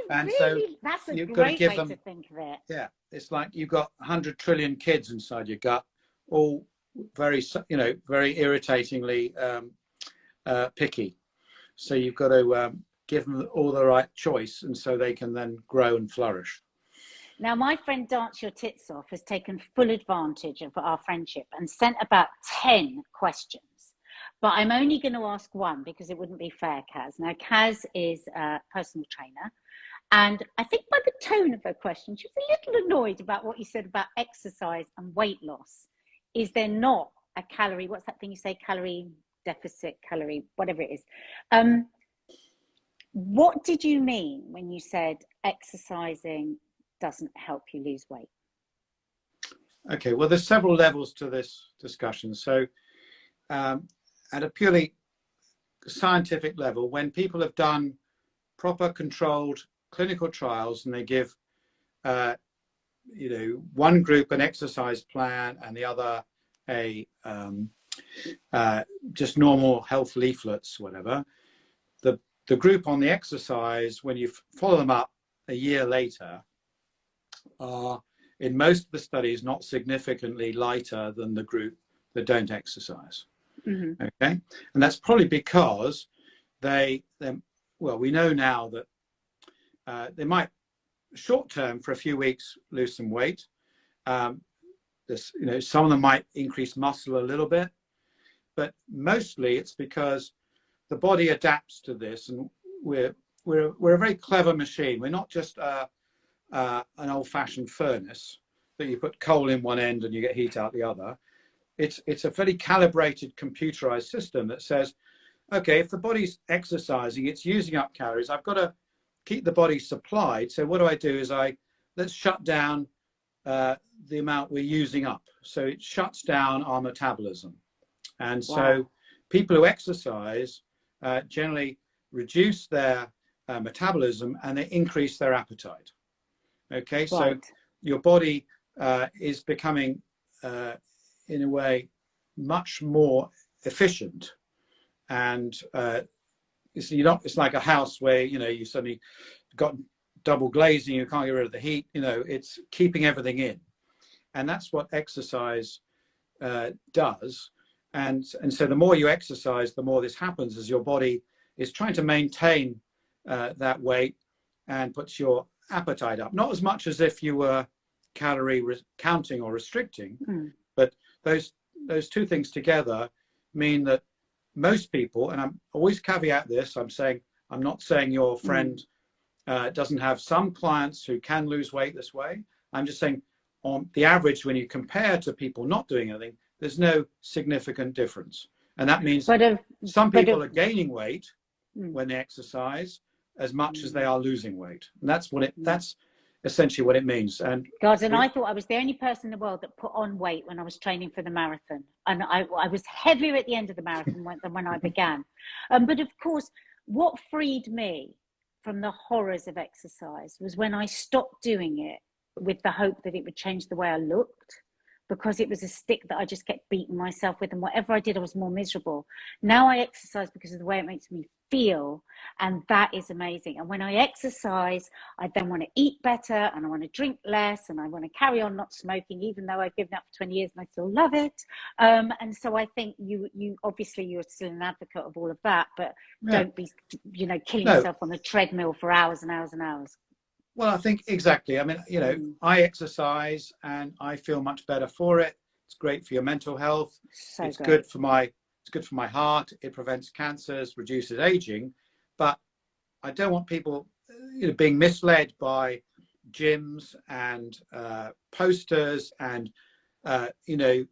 That's a great way to think of it. Yeah, it's like you've got 100 trillion kids inside your gut, all very, you know, very irritatingly picky. So you've got to give them all the right choice, and so they can then grow and flourish. Now, my friend Dance Your Tits Off has taken full advantage of our friendship and sent about 10 questions. But I'm only going to ask one because it wouldn't be fair, Kaz. Now, Kaz is a personal trainer. And I think by the tone of her question, she was a little annoyed about what you said about exercise and weight loss. Is there not a calorie, what's that thing you say, calorie deficit, calorie, whatever it is. What did you mean when you said exercising doesn't help you lose weight? Okay, well, there's several levels to this discussion. So at a purely scientific level, when people have done proper controlled clinical trials and they give you know, one group an exercise plan and the other a just normal health leaflets, whatever, the group on the exercise, when you follow them up a year later, are in most of the studies not significantly lighter than the group that don't exercise. Mm-hmm. Okay, and that's probably because well, we know now that they might short term for a few weeks lose some weight. You know, some of them might increase muscle a little bit, but mostly it's because the body adapts to this, and we're a very clever machine. We're not just an old-fashioned furnace that you put coal in one end and you get heat out the other. It's a very calibrated, computerized system that says, okay, if the body's exercising, it's using up calories. I've got to keep the body supplied. So what do I do is let's shut down the amount we're using up. So it shuts down our metabolism. And so people who exercise generally reduce their metabolism and they increase their appetite. Okay, so your body is becoming, in a way, much more efficient. And it's like a house where, you know, you suddenly got double glazing, you can't get rid of the heat, you know, it's keeping everything in. And that's what exercise does. And so the more you exercise, the more this happens, as your body is trying to maintain that weight and puts your appetite up. Not as much as if you were calorie counting or restricting, but those two things together mean that most people, and I'm always caveat this, I'm not saying your friend doesn't have some clients who can lose weight this way. I'm just saying on the average, when you compare to people not doing anything, there's no significant difference. And that means some people are gaining weight when they exercise as much as they are losing weight. And that's essentially what it means. And God, and I thought I was the only person in the world that put on weight when I was training for the marathon. And I was heavier at the end of the marathon than when I began. But of course, what freed me from the horrors of exercise was when I stopped doing it with the hope that it would change the way I looked, because it was a stick that I just kept beating myself with, and whatever I did, I was more miserable. Now I exercise because of the way it makes me feel. And that is amazing. And when I exercise, I then want to eat better, and I want to drink less, and I want to carry on not smoking, even though I've given up for 20 years and I still love it. And so I think you obviously you're still an advocate of all of that, but don't be, killing yourself on the treadmill for hours and hours and hours. Well, I think exactly. I mean, I exercise and I feel much better for it. It's great for your mental health. So it's great. good for my heart. It prevents cancers, reduces aging. But I don't want people being misled by gyms and posters and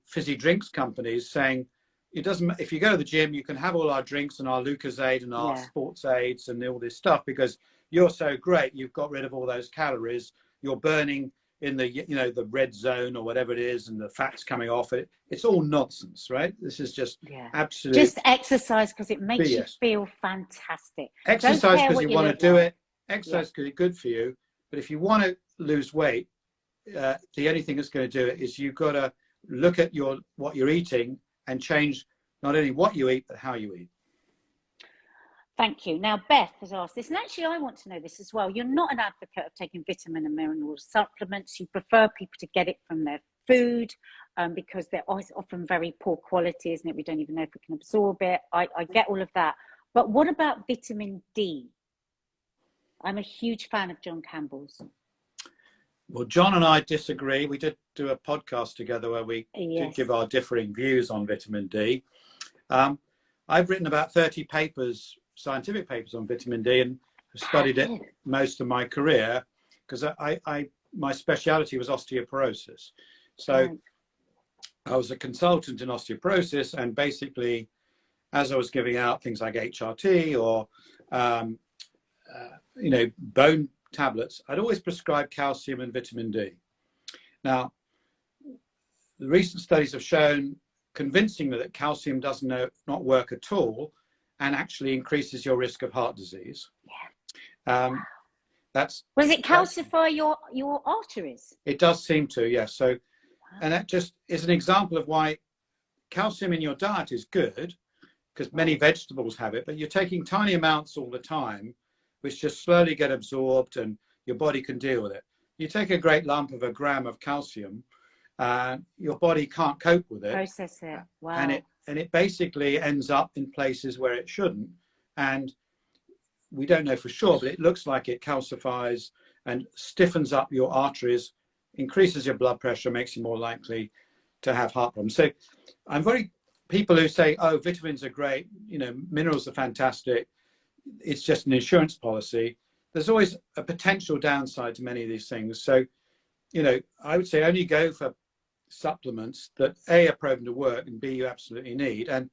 fizzy drinks companies saying if you go to the gym, you can have all our drinks and our Lucozade and our sports aids and all this stuff because you're so great. You've got rid of all those calories. You're burning in the the red zone or whatever it is, and the fat's coming off it. It's all nonsense, right? This is just absolute. Just exercise because it makes you feel fantastic. Exercise because you want to do it. Exercise because it's good for you. But if you want to lose weight, the only thing that's going to do it is you've got to look at what you're eating and change not only what you eat but how you eat. Thank you. Now, Beth has asked this, and actually I want to know this as well. You're not an advocate of taking vitamin and mineral supplements. You prefer people to get it from their food because they're often very poor quality, isn't it? We don't even know if we can absorb it. I get all of that. But what about vitamin D? I'm a huge fan of John Campbell's. Well, John and I disagree. We did do a podcast together where we did give our differing views on vitamin D. I've written about 30 scientific papers on vitamin D, and studied it most of my career because my speciality was osteoporosis. So I was a consultant in osteoporosis, and basically as I was giving out things like HRT or bone tablets, I'd always prescribe calcium and vitamin D. Now, the recent studies have shown convincingly that calcium does not work at all and actually increases your risk of heart disease. Does it calcify your arteries? It does seem to, yes. So, and that just is an example of why calcium in your diet is good, because many vegetables have it, but you're taking tiny amounts all the time, which just slowly get absorbed and your body can deal with it. You take a great lump of a gram of calcium, your body can't cope with it. Process it. Wow. And it basically ends up in places where it shouldn't. And we don't know for sure, but it looks like it calcifies and stiffens up your arteries, increases your blood pressure, makes you more likely to have heart problems. So people who say, oh, vitamins are great, minerals are fantastic, it's just an insurance policy. There's always a potential downside to many of these things. So, I would say only go for supplements that A, are proven to work, and B, you absolutely need. And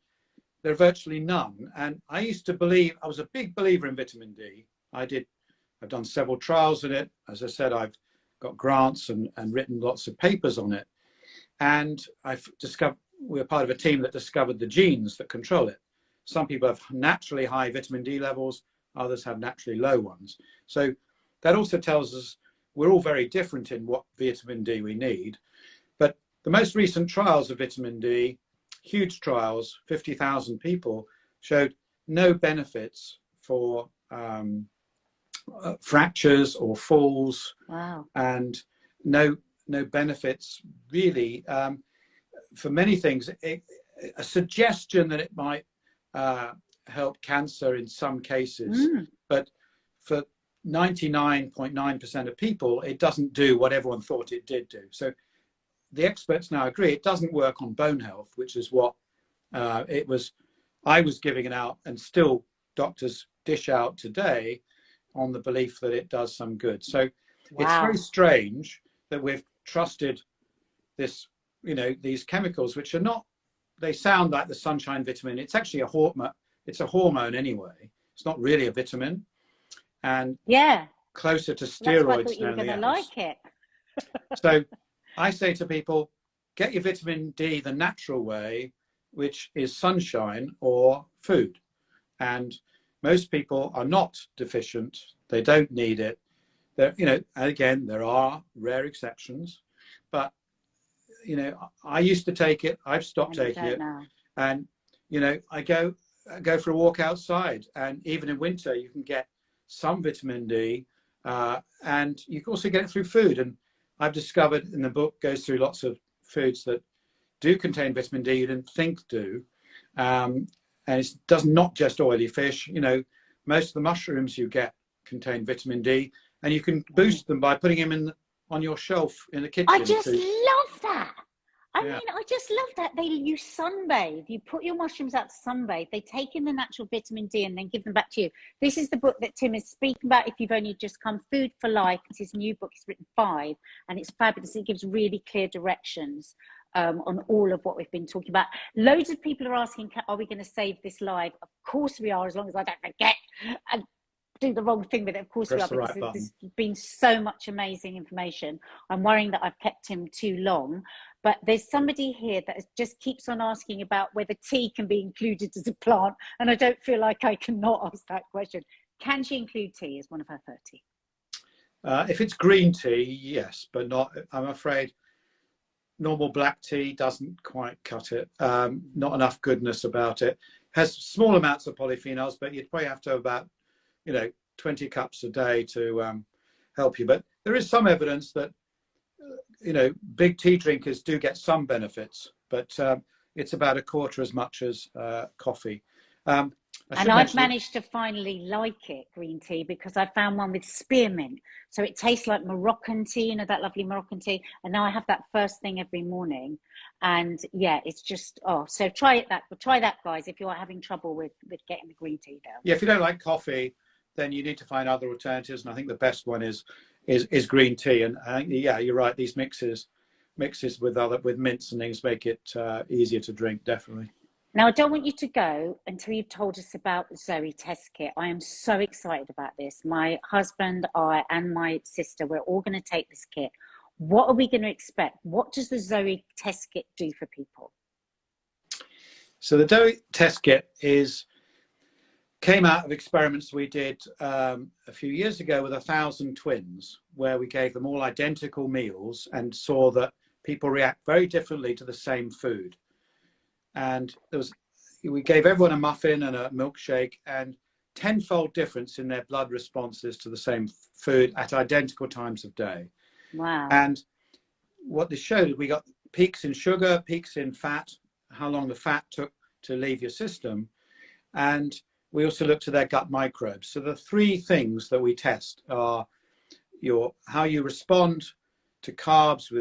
there are virtually none. And I was a big believer in vitamin D. I've done several trials in it. As I said, I've got grants and written lots of papers on it. And we're part of a team that discovered the genes that control it. Some people have naturally high vitamin D levels, others have naturally low ones. So that also tells us we're all very different in what vitamin D we need. But the most recent trials of vitamin D, huge trials, 50,000 people, showed no benefits for fractures or falls. Wow. And no benefits really for many things. A suggestion that it might help cancer in some cases, but for 99.9% of people, it doesn't do what everyone thought it did do. So the experts now agree it doesn't work on bone health, which is what I was giving it out, and still doctors dish out today on the belief that it does some good. So it's very strange that we've trusted this, these chemicals, which are not, they sound like the sunshine vitamin. It's actually a hormone. It's a hormone anyway. It's not really a vitamin. And closer to steroids. That's why I thought you were going to like it. So I say to people, get your vitamin D the natural way, which is sunshine or food. And most people are not deficient. They don't need it. And again, there are rare exceptions, but I used to take it. I've stopped taking it. Now. And I go go for a walk outside. And even in winter, you can get some vitamin D, and you can also get it through food. And I've discovered, in the book, goes through lots of foods that do contain vitamin D you didn't think do. And it does not just oily fish. You know, most of the mushrooms you get contain vitamin D, and you can boost them by putting them on your shelf in the kitchen. I just love that. I Yeah. mean, I just love that. You sunbathe, you put your mushrooms out to sunbathe, they take in the natural vitamin D and then give them back to you. This is the book that Tim is speaking about. If you've only just come, Food for Life. It's his new book. He's written 5, and it's fabulous. It gives really clear directions on all of what we've been talking about. Loads of people are asking, are we going to save this live? Of course we are, as long as I don't forget and do the wrong thing with it. Of course we are, because there's been so much amazing information. I'm worrying that I've kept him too long, but there's somebody here that just keeps on asking about whether tea can be included as a plant, and I don't feel like I cannot ask that question. Can she include tea as one of her 30? If it's green tea, yes, but not, I'm afraid, normal black tea doesn't quite cut it. Not enough goodness about it. Has small amounts of polyphenols, but you'd probably have to have about 20 cups a day to help you. But there is some evidence that, big tea drinkers do get some benefits, but it's about a quarter as much as coffee. And I've managed to finally like it, green tea, because I found one with spearmint. So it tastes like Moroccan tea, that lovely Moroccan tea. And now I have that first thing every morning. And yeah, it's just, so try that, guys, if you're having trouble with getting the green tea down. Yeah, if you don't like coffee, then you need to find other alternatives. And I think the best one is green tea. And I think, yeah, you're right. These mixes with mints and things make it easier to drink, definitely. Now, I don't want you to go until you've told us about Zoe Test Kit. I am so excited about this. My husband, I, and my sister, we're all going to take this kit. What are we going to expect? What does the Zoe Test Kit do for people? So the Zoe Test Kit came out of experiments we did a few years ago with 1,000 twins, where we gave them all identical meals and saw that people react very differently to the same food. And we gave everyone a muffin and a milkshake, and 10-fold difference in their blood responses to the same food at identical times of day. Wow. And what this showed, we got peaks in sugar, peaks in fat, how long the fat took to leave your system. And we also looked at their gut microbes. So the 3 things that we test are how you respond to carbs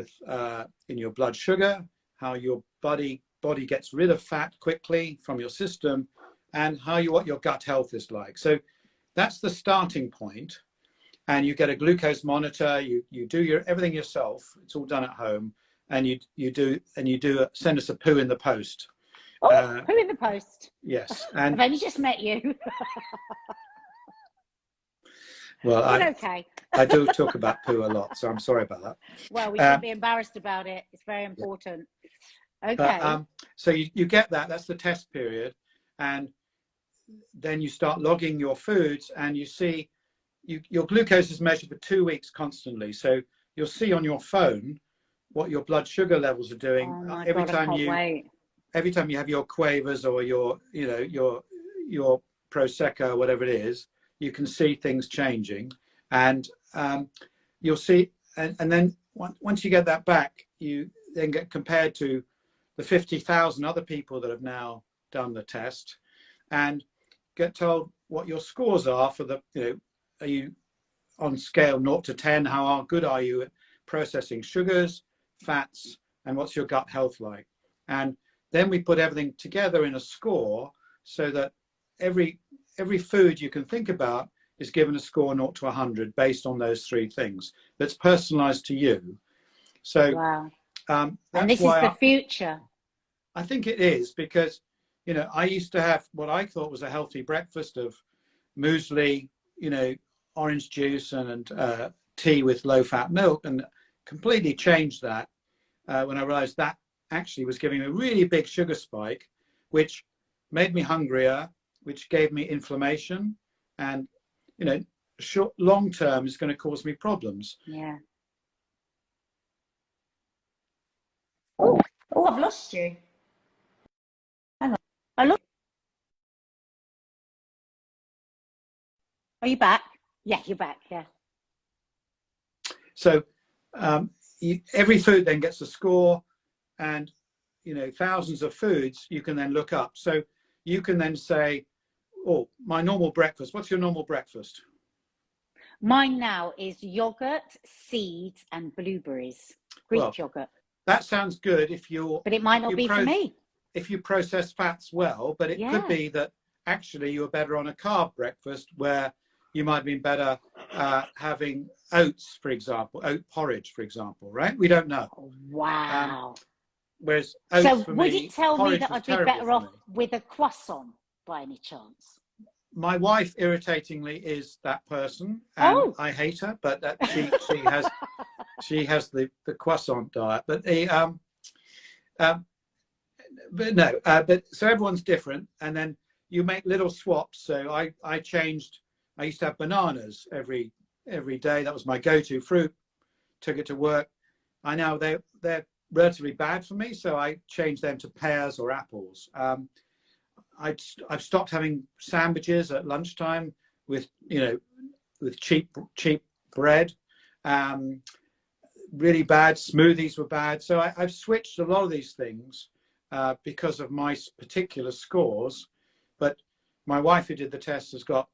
in your blood sugar, how your body gets rid of fat quickly from your system, and what your gut health is like. So that's the starting point. And you get a glucose monitor, you do everything yourself. It's all done at home. And you send us a poo in the post. Poo in the post. Yes. And I've only just met you. Well, okay. I do talk about poo a lot, so I'm sorry about that. Well, we shouldn't be embarrassed about it. It's very important. Okay. So you get that. That's the test period. And then you start logging your foods, and you see your glucose is measured for 2 weeks constantly. So you'll see on your phone what your blood sugar levels are doing. Oh my God, I can't wait. Every time you have your quavers or your Prosecco, whatever it is, you can see things changing. And you'll see, and then once you get that back, you then get compared to the 50,000 other people that have now done the test, and get told what your scores are for are you on scale 0 to 10? How good are you at processing sugars, fats, and what's your gut health like? And then we put everything together in a score, so that every food you can think about is given a score 0 to 100 based on those 3 things. That's personalized to you. So wow. And this is the future. I think it is, because I used to have what I thought was a healthy breakfast of muesli, orange juice and tea with low-fat milk, and completely changed that when I realized that actually was giving me a really big sugar spike, which made me hungrier, which gave me inflammation, and long term is going to cause me problems. Yeah. Oh, I've lost you. Hang on. I lost Are you back? Yeah, you're back. Yeah. So every food then gets a score, and thousands of foods you can then look up. So you can then say, oh, my normal breakfast. What's your normal breakfast? Mine now is yogurt, seeds, and blueberries. Greek yogurt. That sounds good if you're. But it might not be for me. If you process fats well, but it could be that actually you're better on a carb breakfast, where you might have been better having oats, for example, oat porridge, for example, right? We don't know. Oh, wow. Whereas oats, so for would me, it tell me that I'd be better off me. with a croissant by any chance? My wife, irritatingly, is that person, and I hate her, but that she has the croissant diet. But but so everyone's different, and then you make little swaps. So I used to have bananas every day. That was my go-to fruit. Took it to work. They're relatively bad for me, so I changed them to pears or apples. I've stopped having sandwiches at lunchtime with cheap bread. Really bad smoothies were bad. So I've switched a lot of these things because of my particular scores. But my wife, who did the test, has got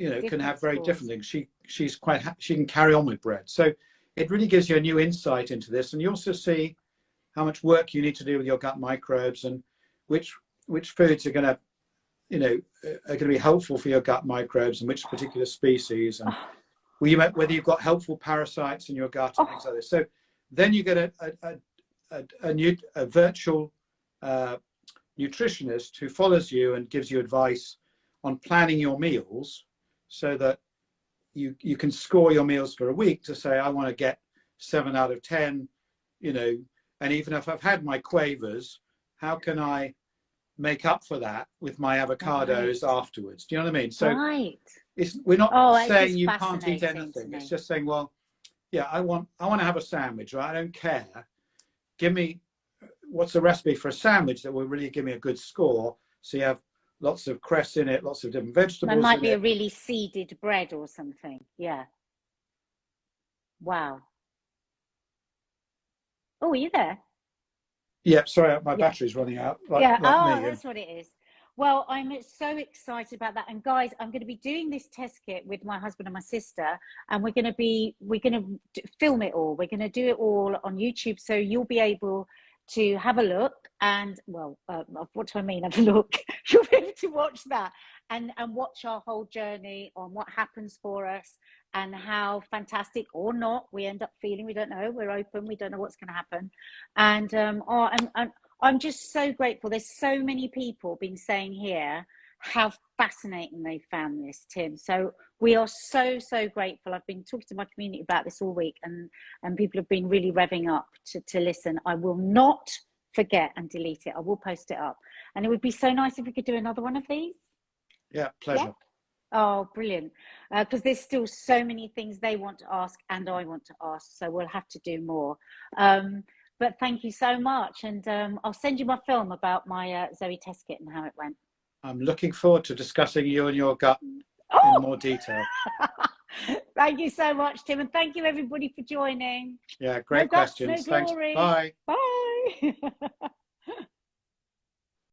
can have very different things. She can carry on with bread. So it really gives you a new insight into this, and you also see how much work you need to do with your gut microbes, and which foods are going to be helpful for your gut microbes, and which particular species, and whether you've got helpful parasites in your gut and things like this. So then you get a virtual nutritionist who follows you and gives you advice on planning your meals, so that you can score your meals for a week to say, I want to get 7 out of 10, and even if I've had my quavers, how can I make up for that with my avocados afterwards? Do you know what I mean? So we're not saying you can't eat anything. It's just saying, well, yeah, I want to have a sandwich, right? I don't care. Give me what's the recipe for a sandwich that will really give me a good score. So you have lots of cress in it, lots of different vegetables. There might be a really seeded bread or something. Yeah. Wow. Oh, are you there? Yeah, sorry, my battery's running out. That's what it is. Well, I'm so excited about that. And guys, I'm going to be doing this test kit with my husband and my sister, and we're going to film it all. We're going to do it all on YouTube, so you'll be able to have a look. And what do I mean, have a look? You'll be able to watch that and watch our whole journey on what happens for us and how fantastic or not we end up feeling. We don't know. We're open. We don't know what's going to happen. And I'm just so grateful. There's so many people been saying here how fascinating they found this, Tim. So we are so, so grateful. I've been talking to my community about this all week, and people have been really revving up to listen. I will not forget and delete it. I will post it up. And it would be so nice if we could do another one of these. Yeah, pleasure. Yeah? Oh, brilliant. Because there's still so many things they want to ask and I want to ask. So we'll have to do more. But thank you so much. And I'll send you my film about my Zoe Test Kit and how it went. I'm looking forward to discussing you and your gut in more detail. Thank you so much, Tim. And thank you, everybody, for joining. Yeah, great questions. No Thanks. glory. Bye. Bye.